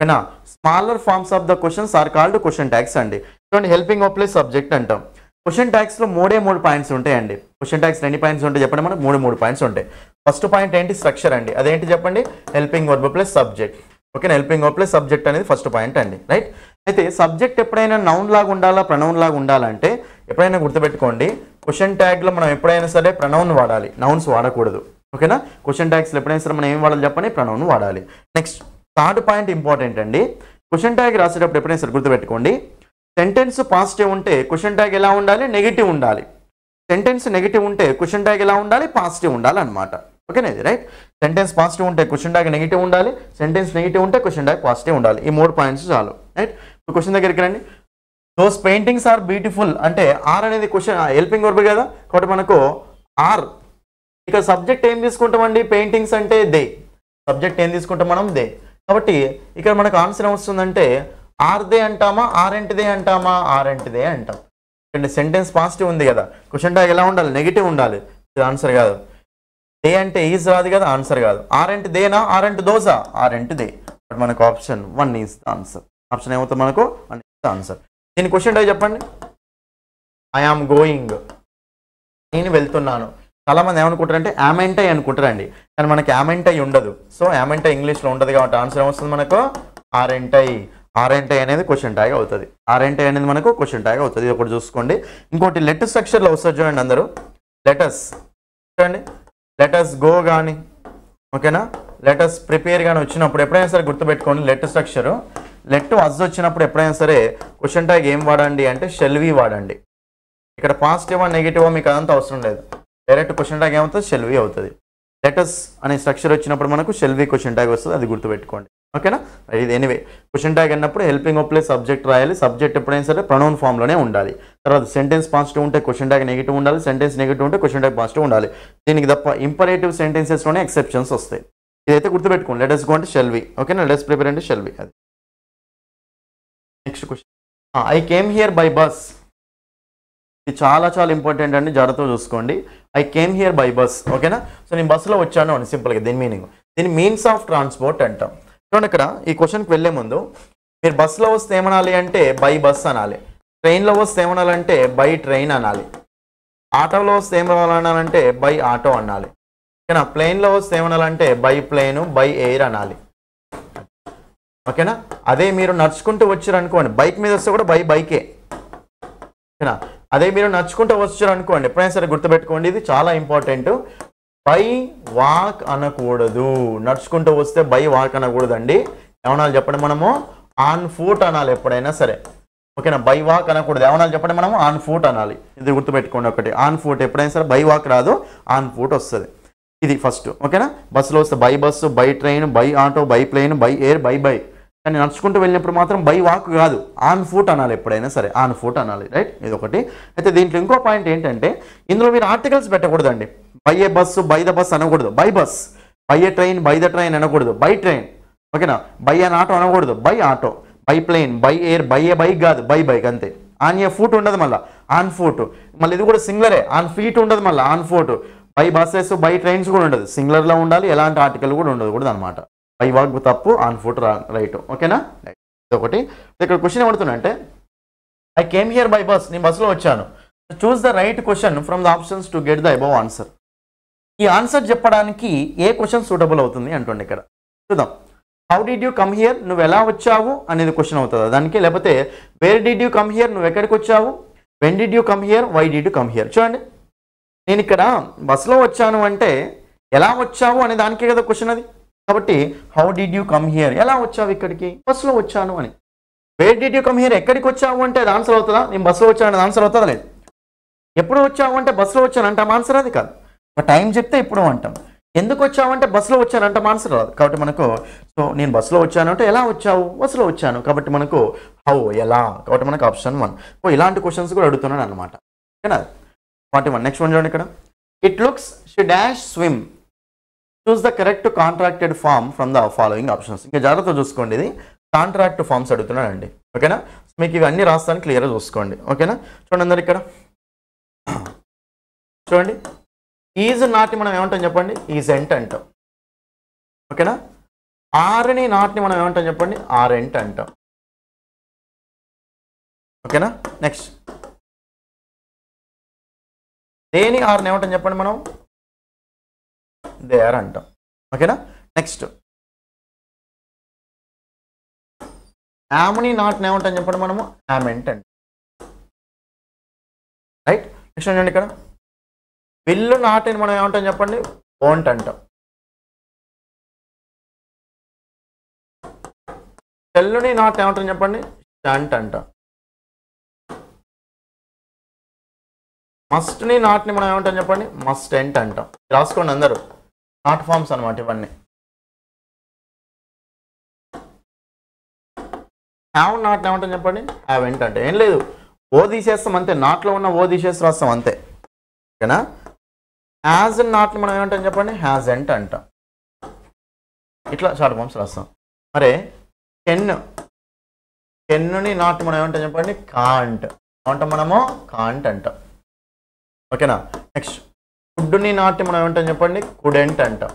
ఓకేనా, smaller forms of the questions are called question tags అండి. చూడండి, హెల్పింగ్ వర్బ్ ప్లస్ సబ్జెక్ట్ అంటాం. క్వశ్చన్ ట్యాగ్స్లో 3 పాయింట్స్ ఉంటాయండి. క్వశ్చన్ ట్యాగ్స్ ఎన్ని పాయింట్స్ ఉంటాయి చెప్పండి, మనకు 3 పాయింట్స్ ఉంటాయి. ఫస్ట్ పాయింట్ ఏంటి, స్ట్రక్చర్ అండి. అదేంటి చెప్పండి, హెల్పింగ్ వర్బ్ ప్లస్ సబ్జెక్ట్. ఓకేనా, హెల్పింగ్ వర్బ్ ప్లస్ సబ్జెక్ట్ అనేది ఫస్ట్ పాయింట్ అండి, రైట్. అయితే సబ్జెక్ట్ ఎప్పుడైనా నౌన్ లాగా ఉండాలా, ప్రనౌన్ లాగా ఉండాలంటే ఎప్పుడైనా గుర్తుపెట్టుకోండి, క్వశ్చన్ ట్యాగ్లో మనం ఎప్పుడైనా సరే ప్రనౌన్ వాడాలి, నౌన్స్ వాడకూడదు. ఓకేనా, క్వశ్చన్ ట్యాగ్స్లో ఎప్పుడైనా సరే మనం ఏం వాడాలి చెప్పండి, ప్రనౌన్ వాడాలి. నెక్స్ట్ థర్డ్ పాయింట్ ఇంపార్టెంట్ అండి, క్వశ్చన్ ట్యాగ్ రాసేటప్పుడు ఎప్పుడైనా సరే గుర్తుపెట్టుకోండి, సెంటెన్స్ పాజిటివ్ ఉంటే క్వశ్చన్ ట్యాగ్ ఎలా ఉండాలి, నెగిటివ్ ఉండాలి. సెంటెన్స్ నెగిటివ్ ఉంటే క్వశ్చన్ ట్యాగ్ ఎలా ఉండాలి, పాజిటివ్ ఉండాలి అనమాట. ఓకేనా, ఇది రైట్. సెంటెన్స్ పాజిటివ్ ఉంటే క్వశ్చన్ ట్యాగ్ నెగిటివ్ ఉండాలి, సెంటెన్స్ నెగిటివ్ ఉంటే క్వశ్చన్ ట్యాగ్ పాజిటివ్ ఉండాలి. ఈ 3 పాయింట్స్ చాలు, రైట్. ఇప్పుడు క్వశ్చన్ దగ్గరికి రండి. దోస్ పెయింటింగ్స్ ఆర్ బ్యూటిఫుల్ అంటే ఆర్ అనేది క్వశ్చన్ హెల్పింగ్ వర్బ్ కదా, కాబట్టి మనకు ఆర్. ఇక సబ్జెక్ట్ ఏం తీసుకుంటామండి, పెయింటింగ్స్ అంటే దే, సబ్జెక్ట్ ఏం తీసుకుంటాం మనం, దే. కాబట్టి ఇక్కడ మనకు ఆన్సర్ ఏమొస్తుందంటే ఆర్ దే అంటామా, ఆర్ఎంటిదే అంటామా, ఆర్ఎంటిదే అంటాం. అంటే సెంటెన్స్ పాజిటివ్ ఉంది కదా, క్వశ్చన్ ట్యాగ్ ఎలా ఉండాలి, నెగిటివ్ ఉండాలి, ఇది ఆన్సర్ కాదు. దే అంటే ఈజ్ రాదు కదా, ఆన్సర్ కాదు. ఆర్ఎంట్ దేనా, ఆర్ఎంట్ దోసా, ఆర్ఎంట్ దే. బట్ మనకు option 1 is the answer. Option ఏమవుతుంది మనకు, 1 ఈజ్ ద ఆన్సర్. దీని క్వశ్చన్ ట్యాగ్ చెప్పండి, ఐ ఆమ్ గోయింగ్, నేను వెళ్తున్నాను. చాలామంది ఏమనుకుంటారంటే యామెంటై అనుకుంటారండి, కానీ మనకి యామెంటై ఉండదు. సో యామెంటై ఇంగ్లీష్లో ఉండదు కాబట్టి ఆన్సర్ ఏమొస్తుంది మనకు, ఆర్ఎంటై. ఆర్ఎంటై అనేది క్వశ్చన్ ట్యాగ్ అవుతుంది, ఆర్ఎంటై అనేది మనకు క్వశ్చన్ ట్యాగ్ అవుతుంది. ఇది ఒకటి చూసుకోండి. ఇంకోటి లెటర్ స్ట్రక్చర్లో వస్తుంది చూడండి అందరూ, లెటర్స్ చూడండి, లెటర్స్ గో కానీ, ఓకేనా, లెటర్స్ ప్రిపేర్ కానీ వచ్చినప్పుడు ఎప్పుడైనా సరే గుర్తుపెట్టుకోండి, లెటర్ స్ట్రక్చరు లెట్ అజ్ వచ్చినప్పుడు ఎప్పుడైనా సరే క్వశ్చన్ ట్యాగ్ ఏం వాడండి అంటే షెల్ వి వాడండి. ఇక్కడ పాజిటివ్ నెగిటివ్ మీకు అదంతా అవసరం లేదు, డైరెక్ట్ క్వశ్చన్ ట్యాగ్ ఏమవుతుంది, షెల్ వి అవుతుంది. లెటర్స్ అనే స్ట్రక్చర్ వచ్చినప్పుడు మనకు షెల్ వి క్వశ్చన్ ట్యాగ్ వస్తుంది, అది గుర్తుపెట్టుకోండి. ఓకేనా, ఇది ఎనీవే క్వశ్చన్ ట్యాగ్ అన్నప్పుడు హెల్పింగ్ వర్బ్ ప్లస్ సబ్జెక్ట్ రాయాలి. సబ్జెక్ట్ ఎప్పుడైనా సరే ప్రొనౌన్ ఫామ్లోనే ఉండాలి. తర్వాత సెంటెన్స్ పాజిటివ్ ఉంటే క్వశ్చన్ ట్యాగ్ నెగిటివ్ ఉండాలి, సెంటెన్స్ నెగిటివ్ ఉంటే క్వశ్చన్ ట్యాగ్ పాజిటివ్ ఉండాలి. దీనికి తప్ప ఇంపరేటివ్ సెంటెన్సెస్లోనే ఎక్సెప్షన్స్ వస్తాయి. ఇదైతే గుర్తుపెట్టుకోండి, లెటర్స్ గో అంటే షెల్ వి, ఓకేనా, లెటర్స్ ప్రిపేర్ అంటే షెల్ వి. అది next question, I came here by bus. ఇది చాలా చాలా ఇంపార్టెంట్ అండి, జాగ్రత్తగా చూసుకోండి. I came here by bus, ఓకేనా. సో నేను బస్సులో వచ్చాను అని సింపుల్గా దీని మీనింగ్. దీని మీన్స్ ఆఫ్ ట్రాన్స్పోర్ట్ అంటాం. చూడండి, ఇక్కడ ఈ క్వశ్చన్కి వెళ్ళే ముందు మీరు బస్సులో వస్తే ఏమనాలి అంటే బై బస్ అనాలి, ట్రైన్లో వస్తే ఏమనాలంటే బై ట్రైన్ అనాలి, ఆటోలో వస్తే ఏమనాలంటే బై ఆటో అనాలి, ఓకేనా. ప్లేన్లో వస్తే ఏమనాలంటే బై ప్లేను, బై ఎయిర్ అనాలి, ఓకేనా. అదే మీరు నడుచుకుంటూ వచ్చారు అనుకోండి, బైక్ మీద వస్తే కూడా బై బైకే, ఓకేనా. అదే మీరు నడుచుకుంటూ వచ్చారు అనుకోండి, ఎప్పుడైనా సరే గుర్తుపెట్టుకోండి, ఇది చాలా ఇంపార్టెంట్, బై వాక్ అనకూడదు. నడుచుకుంటూ వస్తే బై వాక్ అనకూడదండి, ఏమనాలి చెప్పండి మనము, ఆన్ ఫుట్ అనాలి ఎప్పుడైనా సరే, ఓకేనా. బై వాక్ అనకూడదు, ఏమనాలి చెప్పండి మనము, ఆన్ ఫుట్ అనాలి. ఇది గుర్తుపెట్టుకోండి ఒకటి, ఆన్ ఫుట్. ఎప్పుడైనా సరే బై వాక్ రాదు, ఆన్ ఫుట్ వస్తుంది. ఇది ఫస్ట్, ఓకేనా. బస్సులో వస్తే by bus, by train, by auto, by plane, by air, by by. కానీ నడుచుకుంటూ వెళ్ళినప్పుడు మాత్రం బై వాక్ కాదు, ఆన్ ఫుట్ అనాలి, ఎప్పుడైనా సరే ఆన్ ఫుట్ అనాలి, రైట్. ఇది ఒకటి. అయితే దీంట్లో ఇంకో పాయింట్ ఏంటంటే ఇందులో మీరు ఆర్టికల్స్ పెట్టకూడదండి. By a bus, by the bus అనకూడదు, by bus. By a train, by the train అనకూడదు, బై ట్రైన్, ఓకేనా. బై అన్ ఆటో అనకూడదు, by auto. By plane, by air, by a bike కాదు, బై బైక్ అంతే. ఆన్ ఏ ఫుట్ ఉండదు, మళ్ళీ on foot. మళ్ళీ ఇది కూడా సింగులరే, ఆన్ ఫీట్ ఉండదు, మళ్ళీ on foot. By buses, by trains కూడా ఉండదు, సింగులర్లో ఉండాలి, ఎలాంటి ఆర్టికల్ కూడా ఉండకూడదు అనమాట. బై వాక్ తప్పు, ఆన్ ఫుట్ రైట్, ఓకేనా. ఇది ఒకటి. ఇక్కడ క్వశ్చన్ ఏమడుతుందంటే I came here by bus, నేను బస్సులో వచ్చాను. Choose the right question from the options to get the above answer. ఈ ఆన్సర్ చెప్పడానికి ఏ క్వశ్చన్ సూటబుల్ అవుతుంది అంటుండే. ఇక్కడ చూద్దాం. How did you come here, నువ్వు ఎలా వచ్చావు అనేది క్వశ్చన్ అవుతుంది దానికి. లేకపోతే where did you come here, నువ్వు ఎక్కడికి వచ్చావు. When did you come here, why did you come here. చూడండి, నేను ఇక్కడ బస్సులో వచ్చాను అంటే ఎలా వచ్చావు అనే దానికే కదా క్వశ్చన్ అది. కాబట్టి how did you come here, ఎలా వచ్చావు ఇక్కడికి, బస్సులో వచ్చాను అని. Wear did you come here, ఎక్కడికి వచ్చావు అంటే అది ఆన్సర్ అవుతుందా, నేను బస్సులో వచ్చాను అది ఆన్సర్ అవుతుందా లేదు. ఎప్పుడు వచ్చావు అంటే బస్సులో వచ్చాను అంటాం, ఆన్సర్ అది కాదు. ఒక టైం చెప్తే ఎప్పుడు అంటాం. ఎందుకు వచ్చావు అంటే బస్సులో వచ్చాను అంటాం, ఆన్సర్ రాదు. కాబట్టి మనకు సో నేను బస్సులో వచ్చాను అంటే ఎలా వచ్చావు, బస్సులో వచ్చాను. కాబట్టి మనకు హౌ, ఎలా. కాబట్టి మనకు ఆప్షన్ 1. సో ఇలాంటి క్వశ్చన్స్ కూడా అడుగుతున్నాను అనమాట. ఓకేనా. 41. నెక్స్ట్ వన్ చూడండి ఇక్కడ. It looks she dash swim, choose the correct contracted form from the following options. ఇంకా జాగ్రత్త చూసుకోండి, ఇది కాంట్రాక్ట్ ఫామ్స్ అడుగుతున్నానండి. ఓకేనా. మీకు ఇవన్నీ రాస్తాను, క్లియర్గా చూసుకోండి. ఓకేనా. చూడండి అందరు ఇక్కడ చూడండి. ఈజ్ నాట్ని మనం ఏమంటాం చెప్పండి, ఈజెంట్ అంటాం. ఓకేనా. ఆర్ని నాట్ని మనం ఏమంటాం చెప్పండి, ఆరెంట్ అంటాం. ఓకేనా. నెక్స్ట్ దేని ఆర్ని ఏమంటాం చెప్పండి మనం, దే ఆర్ అంటాం. ఓకేనా. నెక్స్ట్ యామ్ని నాట్ని ఏమంటాం చెప్పండి మనము, యామెంట్ అంటాం. రైట్. నెక్స్ట్ చూడండి ఇక్కడ. విల్లు నాటిని మనం ఏమంటాం చెప్పండి, వోంట్ అంటాం. చెల్లుని నాట్ ఏమంటాం చెప్పండి, షంట్ అంటాం. మస్ట్ని నాట్ని మనం ఏమంటాం చెప్పండి, మస్టెంట్ అంటాం. రాసుకోండి అందరూ, నాట్ ఫార్మ్స్ అనమాట ఇవన్నీ. హ్యావ్ నాట్ని ఏమంటాం చెప్పండి, హ్యావెంట్ అంటే. ఏం లేదు, ఓ తీసేస్తాం అంతే, నాట్లో ఉన్న ఓ తీసేసి రాస్తాం అంతే. ఓకేనా. హ్యాజ్ నాట్ని మనం ఏమంటాం చెప్పండి, హ్యాజెంట్ అంటాం. ఇట్లా షార్ట్ ఫామ్స్ రాస్తాం. మరి కెన్నుని నాట్ మనం ఏమంటాం చెప్పండి, కాంట్. ఏమంటాం మనము, కాంట్ అంటాం. ఓకేనా. నెక్స్ట్ ఫుడ్ని నాట్ని మనం ఏమంటాం చెప్పండి, కుడెంట్ అంటాం.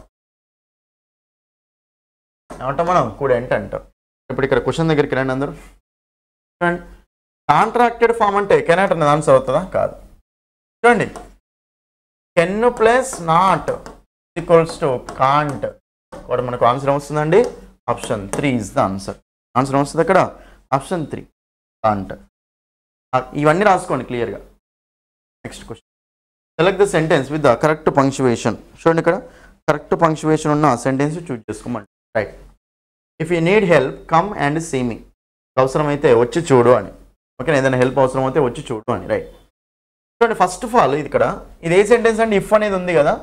ఏమంటాం మనం, కుడెంట్ అంటాం. ఇప్పుడు ఇక్కడ క్వశ్చన్ దగ్గరికి రండి అందరూ. చూడండి, కాంట్రాక్టెడ్ ఫామ్ అంటే కెనాట్ అనేది ఆన్సర్ అవుతుందా, కాదు. చూడండి, can plus not equals to can't. కాబట్టి మనకు ఆన్సర్ వస్తుందండి, option 3 is the answer. Answer వస్తుంది అక్కడ, ఆప్షన్ 3 కాంట్. ఇవన్నీ రాసుకోండి క్లియర్గా. Next question. Select the sentence with the correct punctuation. చూడండి ఇక్కడ కరెక్ట్ పంక్చువేషన్ ఉన్న సెంటెన్స్ చూజ్ చేసుకోమండి. Right. If you need help come and see me. అవసరమైతే వచ్చి చూడు అని. ఓకే, ఏదైనా హెల్ప్ అవసరం అయితే వచ్చి చూడు అని. రైట్. చూడండి, ఫస్ట్ ఆఫ్ ఆల్ ఇది ఇక్కడ ఇది ఏ సెంటెన్స్ అంటే ఇఫ్ అనేది ఉంది కదా.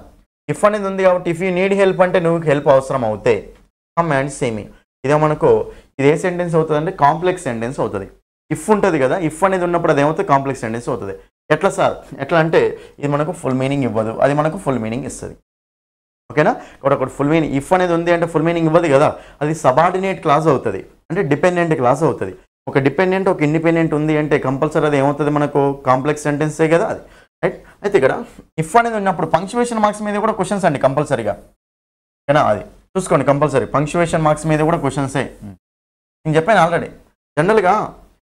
ఇఫ్ అనేది ఉంది కాబట్టి ఇఫ్ యూ నీడ్ హెల్ప్ అంటే నువ్వు హెల్ప్ అవసరం అవుతే కమ్ అండ్ సీ మీ. ఇదే మనకు ఇది ఏ సెంటెన్స్ అవుతుంది అంటే కాంప్లెక్స్ సెంటెన్స్ అవుతుంది. ఇఫ్ ఉంటుంది కదా, ఇఫ్ అనేది ఉన్నప్పుడు అది ఏమవుతుంది, కాంప్లెక్స్ సెంటెన్స్ అవుతుంది. ఎట్లా సార్, ఎట్లా అంటే ఇది మనకు ఫుల్ మీనింగ్ ఇవ్వదు, అది మనకు ఫుల్ మీనింగ్ ఇస్తుంది. ఓకేనా. ఇక్కడ ఒకటి ఫుల్ మీనింగ్ ఇఫ్ అనేది ఉంది అంటే ఫుల్ మీనింగ్ ఇవ్వదు కదా, అది సబార్డినేట్ క్లాస్ అవుతుంది, అంటే డిపెండెంట్ క్లాస్ అవుతుంది. ఒక డిపెండెంట్ ఒక ఇండిపెండెంట్ ఉంది అంటే కంపల్సరీ అది ఏమవుతుంది మనకు, కాంప్లెక్స్ సెంటెన్సే కదా అది. రైట్. అయితే ఇక్కడ ఇఫ్ అనేది ఉన్నప్పుడు పంక్చువేషన్ మార్క్స్ మీద కూడా క్వశ్చన్స్ అండి కంపల్సరీగా. ఓకేనా, అది చూసుకోండి కంపల్సరీ. పంక్చువేషన్ మార్క్స్ మీద కూడా క్వశ్చన్సే. నేను చెప్పాను ఆల్రెడీ. జనరల్గా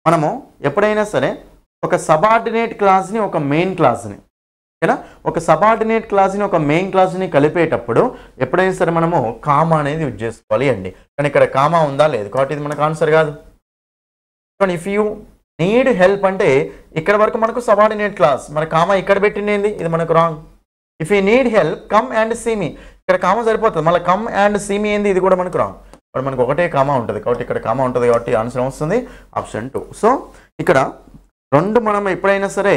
మనము ఎప్పుడైనా సరే ఒక సబార్డినేట్ క్లాస్ని ఒక మెయిన్ క్లాస్ని, ఓకేనా, ఒక సబార్డినేట్ క్లాస్ని ఒక మెయిన్ క్లాస్ని కలిపేటప్పుడు ఎప్పుడైనా సరే మనము కామా అనేది యూజ్ చేసుకోవాలి అండి. కానీ ఇక్కడ కామా ఉందా లేదు, కాబట్టి ఇది మనకు ఆన్సర్ కాదు. కానీ ఇఫ్ యూ నీడ్ హెల్ప్ అంటే ఇక్కడ వరకు మనకు సబార్డినేట్ క్లాస్, మరి కామా ఇక్కడ పెట్టింది, ఇది మనకు wrong. If you need help come and see me, ఇక్కడ కామా సరిపోతుంది, మళ్ళీ కమ్ అండ్ సీ మీ ఏంది, ఇది కూడా మనకు రాంగ్. ఇప్పుడు మనకు ఒకటే కామా ఉంటుంది కాబట్టి ఇక్కడ కామా ఉంటుంది కాబట్టి ఆన్సర్ వస్తుంది ఆప్షన్ 2. సో ఇక్కడ రెండు మనం ఎప్పుడైనా సరే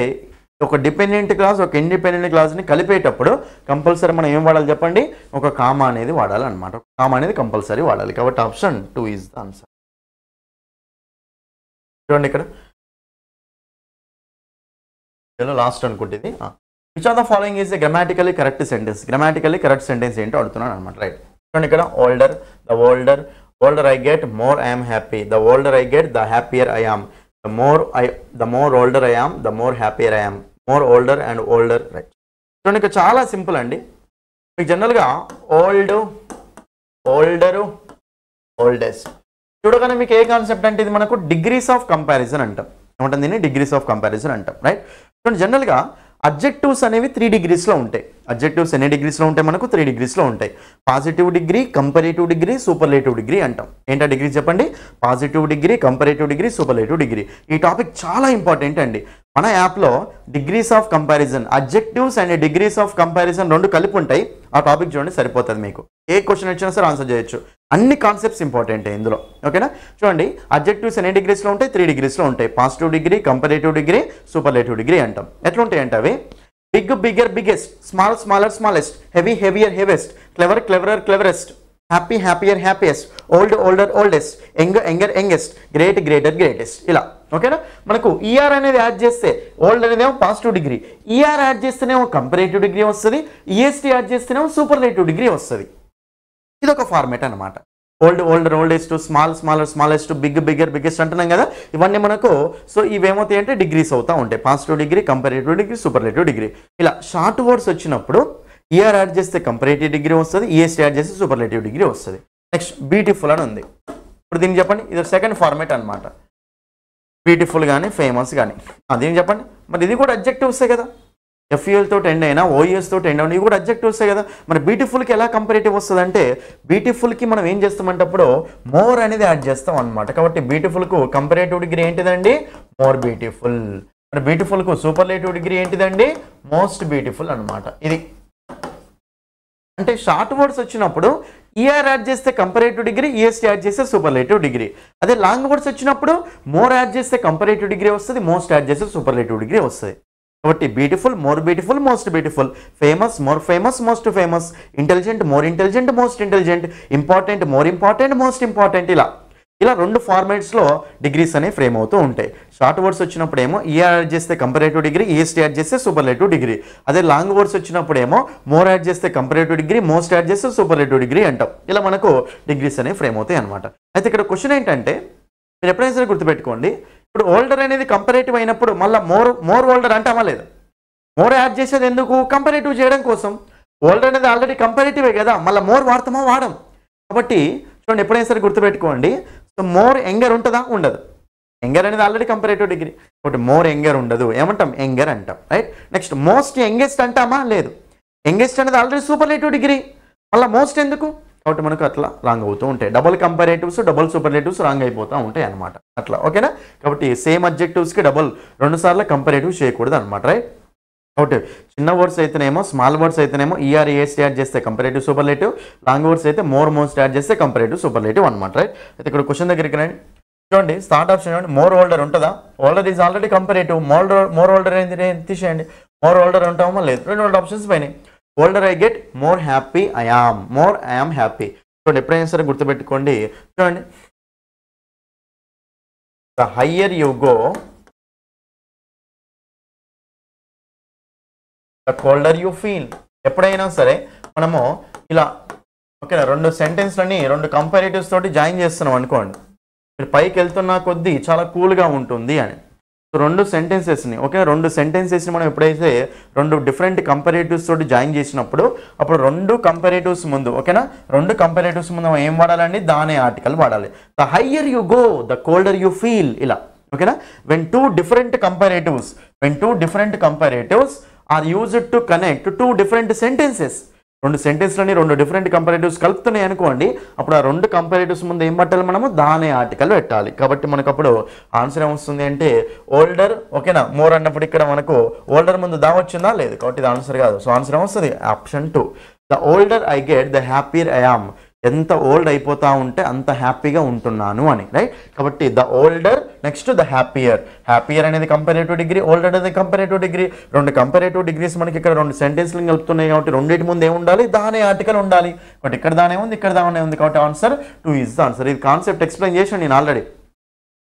ఒక డిపెండెంట్ క్లాస్ ఒక ఇండిపెండెంట్ క్లాస్ని కలిపేటప్పుడు కంపల్సరీ మనం ఏం వాడాలి చెప్పండి, ఒక కామా అనేది వాడాలి అనమాట. కామా అనేది కంపల్సరీ వాడాలి. కాబట్టి ఆప్షన్ 2 ఈజ్ ద ఆన్సర్. చూడండి ఇక్కడ లాస్ట్ అనుకుంటుంది. Which of the following is a grammatically correct sentence. Grammatically correct sentence ఏంటో అడుగుతున్నాను అనమాట. రైట్. చూడండి ఇక్కడ older, the older I get more I am happy. The older I get the happier I am. The more older I am, the more happier I am. More older and older. Right. చూడండి ఇక్కడ చాలా simple అండి. మీకు జనరల్గా ఓల్డరు oldest చూడగానే మీకు ఏ concept అంటే ఇది మనకు డిగ్రీస్ ఆఫ్ కంపారిజన్ అంటాం. ఏమంటుంది దీన్ని, డిగ్రీస్ ఆఫ్ కంపారిజన్ అంటాం. రైట్. చూడండి జనరల్గా అడ్జెక్టివ్స్ అనేవి 3 డిగ్రీస్లో ఉంటాయి. అడ్జెక్టివ్స్ ఎన్ని డిగ్రీస్లో ఉంటాయి మనకు, 3 డిగ్రీస్లో ఉంటాయి. Positive degree, comparative degree, superlative degree అంటాం. ఏంటా డిగ్రీ చెప్పండి, positive degree, comparative degree, superlative degree. ఈ టాపిక్ చాలా ఇంపార్టెంట్ అండి. మన యాప్లో degrees of comparison, adjectives and degrees of comparison రెండు కలిపి ఉంటాయి. ఆ టాపిక్ చూడండి, సరిపోతుంది మీకు. ఏ క్వశ్చన్ వచ్చినా సరే ఆన్సర్ చేయొచ్చు. అన్ని కాన్సెప్ట్స్ ఇంపార్టెంటే ఇందులో, ఓకేనా. చూడండి, అడ్జెక్టివ్స్ ఎన్ని డిగ్రీస్లో ఉంటాయి? 3 డిగ్రీస్లో ఉంటాయి. Positive degree, comparative degree, superlative degree అంటాం. ఎట్లా ఉంటాయి అంటే అవి big bigger biggest, small smaller smallest, heavy heavier heaviest, clever cleverer cleverest, happy happier happiest, old older oldest, younger youngest, great greater greatest, ఇలా, ఓకేనా. మనకు ఈఆర్ అనేది యాడ్ చేస్తే ఓల్డ్ అనేదేమో పాజిటివ్ డిగ్రీ, ఈఆర్ యాడ్ చేస్తేనేమో కంపారేటివ్ డిగ్రీ వస్తుంది, EST add చేస్తేనేమో superlative degree వస్తుంది. ఇది ఒక ఫార్మేట్ అనమాట. Old older oldest, small smaller smallest, big bigger biggest అంటున్నాం కదా, ఇవన్నీ మనకు. సో ఇవేమవుతాయి అంటే డిగ్రీస్ అవుతూ ఉంటాయి. Positive degree, comparative degree, superlative degree. ఇలా షార్ట్ వర్డ్స్ వచ్చినప్పుడు ఈఆర్ యాడ్ చేస్తే కంపారేటివ్ డిగ్రీ వస్తుంది, ఈఎస్టీ యాడ్ చేస్తే సూపర్లేటివ్ డిగ్రీ వస్తుంది. నెక్స్ట్ బ్యూటిఫుల్ అని ఉంది. ఇప్పుడు దీన్ని చెప్పండి, ఇది సెకండ్ ఫార్మేట్ అనమాట. బ్యూటిఫుల్ కానీ ఫేమస్ కానీ దీన్ని చెప్పండి. మరి ఇది కూడా అడ్జెక్టివ్సే కదా, ఎఫ్యూఎల్ తోటి ఎండ్ అయినా ఓఈఎస్ తోటి ఎండ్ అయినా ఇవి కూడా అడ్జెక్టివ్సే కదా. మరి బ్యూటిఫుల్కి ఎలా కంపారేటివ్ వస్తుంది అంటే బ్యూటిఫుల్కి మనం ఏం చేస్తామంటే అప్పుడు మోర్ అనేది యాడ్ చేస్తాం అనమాట. కాబట్టి బ్యూటిఫుల్కు కంపారేటివ్ డిగ్రీ ఏంటిదండి? More beautiful. మరి బ్యూటిఫుల్కు సూపర్లేటివ్ డిగ్రీ ఏంటిదండి? మోస్ట్ బ్యూటిఫుల్ అనమాట. ఇది అంటే షార్ట్ వర్డ్స్ వచ్చినప్పుడు ఈఆర్ యాడ్ చేస్తే కంపారేటివ్ డిగ్రీ, ఈఎస్టీ యాడ్ చేస్తే సూపర్లేటివ్ డిగ్రీ. అదే లాంగ్ వర్డ్స్ వచ్చినప్పుడు మోర్ యాడ్ చేస్తే కంపారేటివ్ డిగ్రీ వస్తుంది, మోస్ట్ యాడ్ చేస్తే సూపర్లేటివ్ డిగ్రీ వస్తుంది. కాబట్టి beautiful, more beautiful, most beautiful, famous, more famous, most famous, intelligent, more intelligent, most intelligent, important, more important, most important, ఇలా రెండు ఫార్మాట్స్లో degrees అనేవి frame అవుతూ ఉంటాయి. షార్ట్ వర్డ్స్ వచ్చినప్పుడు ఏమో ఈఆర్ యాడ్ చేస్తే కంపారేటివ్ డిగ్రీ, ఈఎస్టీ యాడ్ చేస్తే సూపర్లేటివ్ డిగ్రీ. అదే లాంగ్ వర్డ్స్ వచ్చినప్పుడు ఏమో మోర్ యాడ్ చేస్తే కంపారేటివ్ డిగ్రీ, మోస్ట్ యాడ్ చేస్తే సూపర్లేటివ్ డిగ్రీ అంటాం. ఇలా మనకు డిగ్రీస్ అనేవి ఫ్రేమ్ అవుతాయి అనమాట. అయితే ఇక్కడ క్వశ్చన్ ఏంటంటే మీరు ఎప్పుడైనా సరే గుర్తుపెట్టుకోండి, ఇప్పుడు ఓల్డర్ అనేది కంపారేటివ్ అయినప్పుడు మళ్ళీ మోర్ ఓల్డర్ అంటామా లేదా? మోర్ యాడ్ చేసేది ఎందుకు? కంపారేటివ్ చేయడం కోసం. ఓల్డర్ అనేది ఆల్రెడీ కంపారేటివే కదా, మళ్ళీ మోర్ వాడతామా? వాడం. కాబట్టి చూడండి, ఎప్పుడైనా సరే గుర్తుపెట్టుకోండి, సో మోర్ యంగర్ ఉంటుందా? ఉండదు. యంగర్ అనేది ఆల్రెడీ కంపారేటివ్ డిగ్రీ, కాబట్టి మోర్ యంగర్ ఉండదు, ఏమంటాం? యంగర్ అంటాం, రైట్. నెక్స్ట్ మోస్ట్ యంగెస్ట్ అంటామా? లేదు. యంగెస్ట్ అనేది ఆల్రెడీ సూపర్లేటివ్ డిగ్రీ, మళ్ళీ మోస్ట్ ఎందుకు? కాబట్టి మనకు అట్లా రాంగ్ అవుతూ ఉంటాయి. డబుల్ కంపారేటివ్స్, డబుల్ సూపర్లేటివ్స్ రాంగ్ అయిపోతూ ఉంటాయి అనమాట. అట్లా, ఓకేనా. కాబట్టి సేమ్ అడ్జెక్టివ్స్కి డబుల్ 2 సార్లు కంపారేటివ్ చేయకూడదు అనమాట, రైట్. కాబట్టి చిన్న వర్డ్స్ అయితేనేమో, స్మాల్ వర్డ్స్ అయితేనేమో ఈఆర్, ఈఎస్టీ యాడ్ చేస్తే కంపారేటివ్ సూపర్లేటివ్, లాంగ్ వర్డ్స్ అయితే మోర్, మోస్ట్ యాడ్ చేస్తే కంపారేటివ్ సూపర్లేటివ్ అనమాట, రైట్. అయితే ఇక్కడ క్వశ్చన్ దగ్గరికి రండి. చూడండి, స్టార్ట్ ఆప్షన్ చూడండి, మోర్ ఓల్డర్ ఉంటుందా? Older is already comparative. More older ఏంటి తీసేయండి. మోర్ ఓల్డర్ ఉంటామో లేదు, 2 ఆప్షన్స్ పోయినాయి. Older I get, more happy I am, more I am happy. చూడండి, ఎప్పుడైనా సరే గుర్తుపెట్టుకోండి. చూడండి, the higher you go the colder you feel. ఎప్పుడైనా సరే మనము ఇలా, ఓకేనా, 2 సెంటెన్స్లని 2 కంపారేటివ్స్ తోటి జాయిన్ చేస్తున్నాం అనుకోండి, మీరు పైకి వెళ్తున్న కొద్దీ చాలా కూల్గా ఉంటుంది అని. సో 2 సెంటెన్సెస్ని, ఓకే, 2 సెంటెన్సెస్ని మనం ఎప్పుడైతే 2 డిఫరెంట్ కంపారేటివ్స్ తోటి జాయిన్ చేసినప్పుడు అప్పుడు 2 కంపారేటివ్స్ ముందు, ఓకేనా, 2 కంపారేటివ్స్ ముందు ఏం వాడాలండి? దానే ఆర్టికల్ వాడాలి. The higher you go the colder you feel, ఇలా, ఓకేనా. When two different comparatives are used to connect 2 different sentences. 2 సెంటెన్స్లని 2 డిఫరెంట్ కంపారేటివ్స్ కలుపుతున్నాయి అనుకోండి, అప్పుడు ఆ 2 కంపారేటివ్స్ ముందు ఏం పట్టాలి? మనము దానే ఆర్టికల్ పెట్టాలి. కాబట్టి మనకు అప్పుడు ఆన్సర్ ఏమొస్తుంది అంటే ఓల్డర్, ఓకేనా. మోర్ అన్నప్పుడు ఇక్కడ మనకు ఓల్డర్ ముందు దా వచ్చిందా? లేదు. కాబట్టి ఇది ఆన్సర్ కాదు. సో ఆన్సర్ ఏమొస్తుంది? Option 2. The older I get the happier I am. ఎంత ఓల్డ్ అయిపోతా ఉంటే అంత హ్యాపీగా ఉంటున్నాను అని, రైట్. కాబట్టి the older, next the happier. Happier అనేది కంపారేటివ్ డిగ్రీ, ఓల్డర్ అనేది కంపారేటివ్ డిగ్రీ. 2 కంపారేటివ్ డిగ్రీస్ మనకి ఇక్కడ 2 సెంటెన్స్లు కలుపుతున్నాయి కాబట్టి రెండింటి ముందు ఏముండాలి? దానే ఆర్టికల్ ఉండాలి. బట్ ఇక్కడ దానే ఉంది, ఇక్కడ దానే ఉంది, కాబట్టి ఆన్సర్ 2 ఇస్ ద ఆన్సర్. ఇది కాన్సెప్ట్ ఎక్స్ప్లెయిన్ చేశాను నేను ఆల్రెడీ,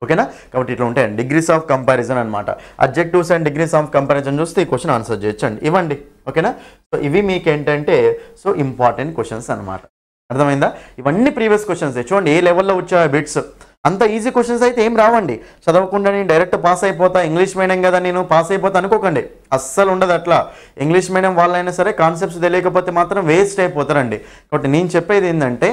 ఓకేనా. కాబట్టి ఇట్లా ఉంటాయండి డిగ్రీస్ ఆఫ్ కంపారిజన్ అనమాట. Adjectives and degrees of comparison చూస్తే ఈ క్వశ్చన్ ఆన్సర్ చేయొచ్చండి, ఇవ్వండి, ఓకేనా. సో ఇవి మీకేంటంటే సో ఇంపార్టెంట్ క్వశ్చన్స్ అనమాట. అర్థమైందా? ఇవన్నీ ప్రీవియస్ క్వశ్చన్స్. చూడండి ఏ లెవెల్లో వచ్చా బిట్స్. అంత ఈజీ క్వశ్చన్స్ అయితే ఏం రావండి. చదవకుండా నేను డైరెక్ట్ పాస్ అయిపోతా, ఇంగ్లీష్ మీడియం కదా నేను పాస్ అయిపోతా అనుకోకండి, అస్సలు ఉండదు అట్లా. ఇంగ్లీష్ మీడియం వాళ్ళైనా సరే కాన్సెప్ట్స్ తెలియకపోతే మాత్రం వేస్ట్ అయిపోతారండి. కాబట్టి నేను చెప్పేది ఏంటంటే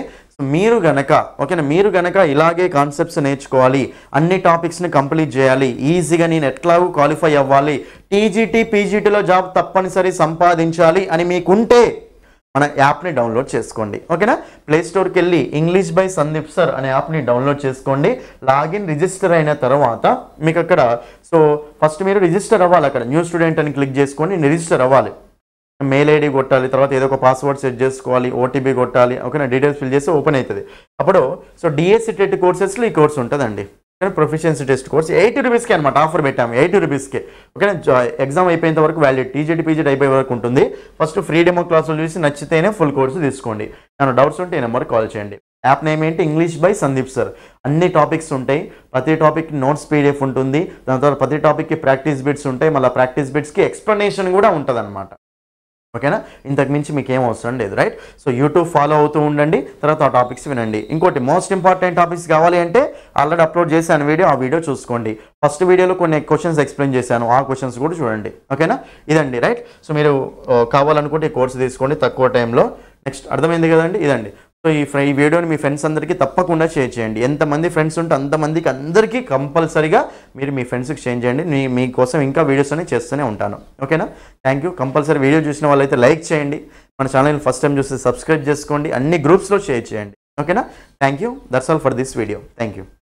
మీరు గనక, ఓకేనా, మీరు గనక ఇలాగే కాన్సెప్ట్స్ నేర్చుకోవాలి, అన్ని టాపిక్స్ని కంప్లీట్ చేయాలి, ఈజీగా నేను ఎట్లాగూ క్వాలిఫై అవ్వాలి, టీజీటీ పీజీటీలో జాబ్ తప్పనిసరి సంపాదించాలి అని మీకుంటే మన యాప్ని డౌన్లోడ్ చేసుకోండి. ఓకేనా, ప్లే స్టోర్కి వెళ్ళి ఇంగ్లీష్ బై సందీప్ సార్ అనే యాప్ని డౌన్లోడ్ చేసుకోండి. లాగిన్ రిజిస్టర్ అయిన తర్వాత మీకు అక్కడ సో ఫస్ట్ మీరు రిజిస్టర్ అవ్వాలి. అక్కడ న్యూ స్టూడెంట్ అని క్లిక్ చేసుకొని రిజిస్టర్ అవ్వాలి. మెయిల్ ఐడి కొట్టాలి, తర్వాత ఏదో ఒక పాస్వర్డ్ సెట్ చేసుకోవాలి, ఓటీపీ కొట్టాలి. ఓకేనా, డీటెయిల్స్ ఫిల్ చేసి ఓపెన్ అవుతుంది. అప్పుడు సో డిఎస్సి టెట్ కోర్సెస్లో ఈ కోర్స్ ఉంటుందండి. ప్రొఫిషియన్సీ టెస్ట్ కోర్స్ 80 రూపీస్కి అనమాట ఆఫర్ పెట్టాము. 80 రూపీస్కి. ఓకేనా, ఎగ్జామ్ అయిపోయేంత వరకు వ్యాలిడ్, టీజీటీ పీజీటీ అయిపోయే వరకు ఉంటుంది. ఫస్ట్ ఫ్రీ డెమో క్లాసులు చూసి నచ్చితేనే ఫుల్ కోర్సు తీసుకోండి. నేను డౌట్స్ ఉంటే ఈ నెంబర్కి కాల్ చేయండి. యాప్ నేమ్ ఏంటి? English by Sandeep sir. అన్ని టాపిక్స్ ఉంటాయి, ప్రతి టాపిక్ నోట్స్ పీడిఎఫ్ ఉంటుంది. దాని తర్వాత ప్రతి టాపిక్కి ప్రాక్టీస్ బిట్స్ ఉంటాయి, మళ్ళీ ప్రాక్టీస్ బిట్స్కి ఎక్స్ప్లెనేషన్ కూడా ఉంటుంది అనమాట. ఓకేనా, ఇంతకు మించి మీకు ఏం అవసరం లేదు. రైట్, సో యూట్యూబ్ ఫాలో అవుతూ ఉండండి, తర్వాత ఆ టాపిక్స్ వినండి. ఇంకోటి మోస్ట్ ఇంపార్టెంట్ టాపిక్స్ కావాలి అంటే ఆల్రెడీ అప్లోడ్ చేశాను వీడియో, ఆ వీడియో చూసుకోండి. ఫస్ట్ వీడియోలో కొన్ని క్వశ్చన్స్ ఎక్స్ప్లెయిన్ చేశాను, ఆ క్వశ్చన్స్ కూడా చూడండి. ఓకేనా, ఇదండి. రైట్, సో మీరు కావాలనుకుంటే ఈ కోర్సు తీసుకోండి తక్కువ టైంలో. నెక్స్ట్ అర్థమైంది కదండి, ఇదండి. సో ఈ వీడియోని మీ ఫ్రెండ్స్ అందరికీ తప్పకుండా షేర్ చేయండి. ఎంతమంది ఫ్రెండ్స్ ఉంటే అంతమందికి అందరికీ కంపల్సరీగా మీరు మీ ఫ్రెండ్స్కి షేర్ చేయండి. మీకోసం ఇంకా వీడియోస్ అని చేస్తూనే ఉంటాను. ఓకేనా, థ్యాంక్ యూ. కంపల్సరీ వీడియో చూసిన వాళ్ళైతే లైక్ చేయండి, మన ఛానల్ ఫస్ట్ టైం చూస్తే సబ్స్క్రైబ్ చేసుకోండి, అన్ని గ్రూప్స్లో షేర్ చేయండి. ఓకేనా, thank you. That's all for this video. Thank you.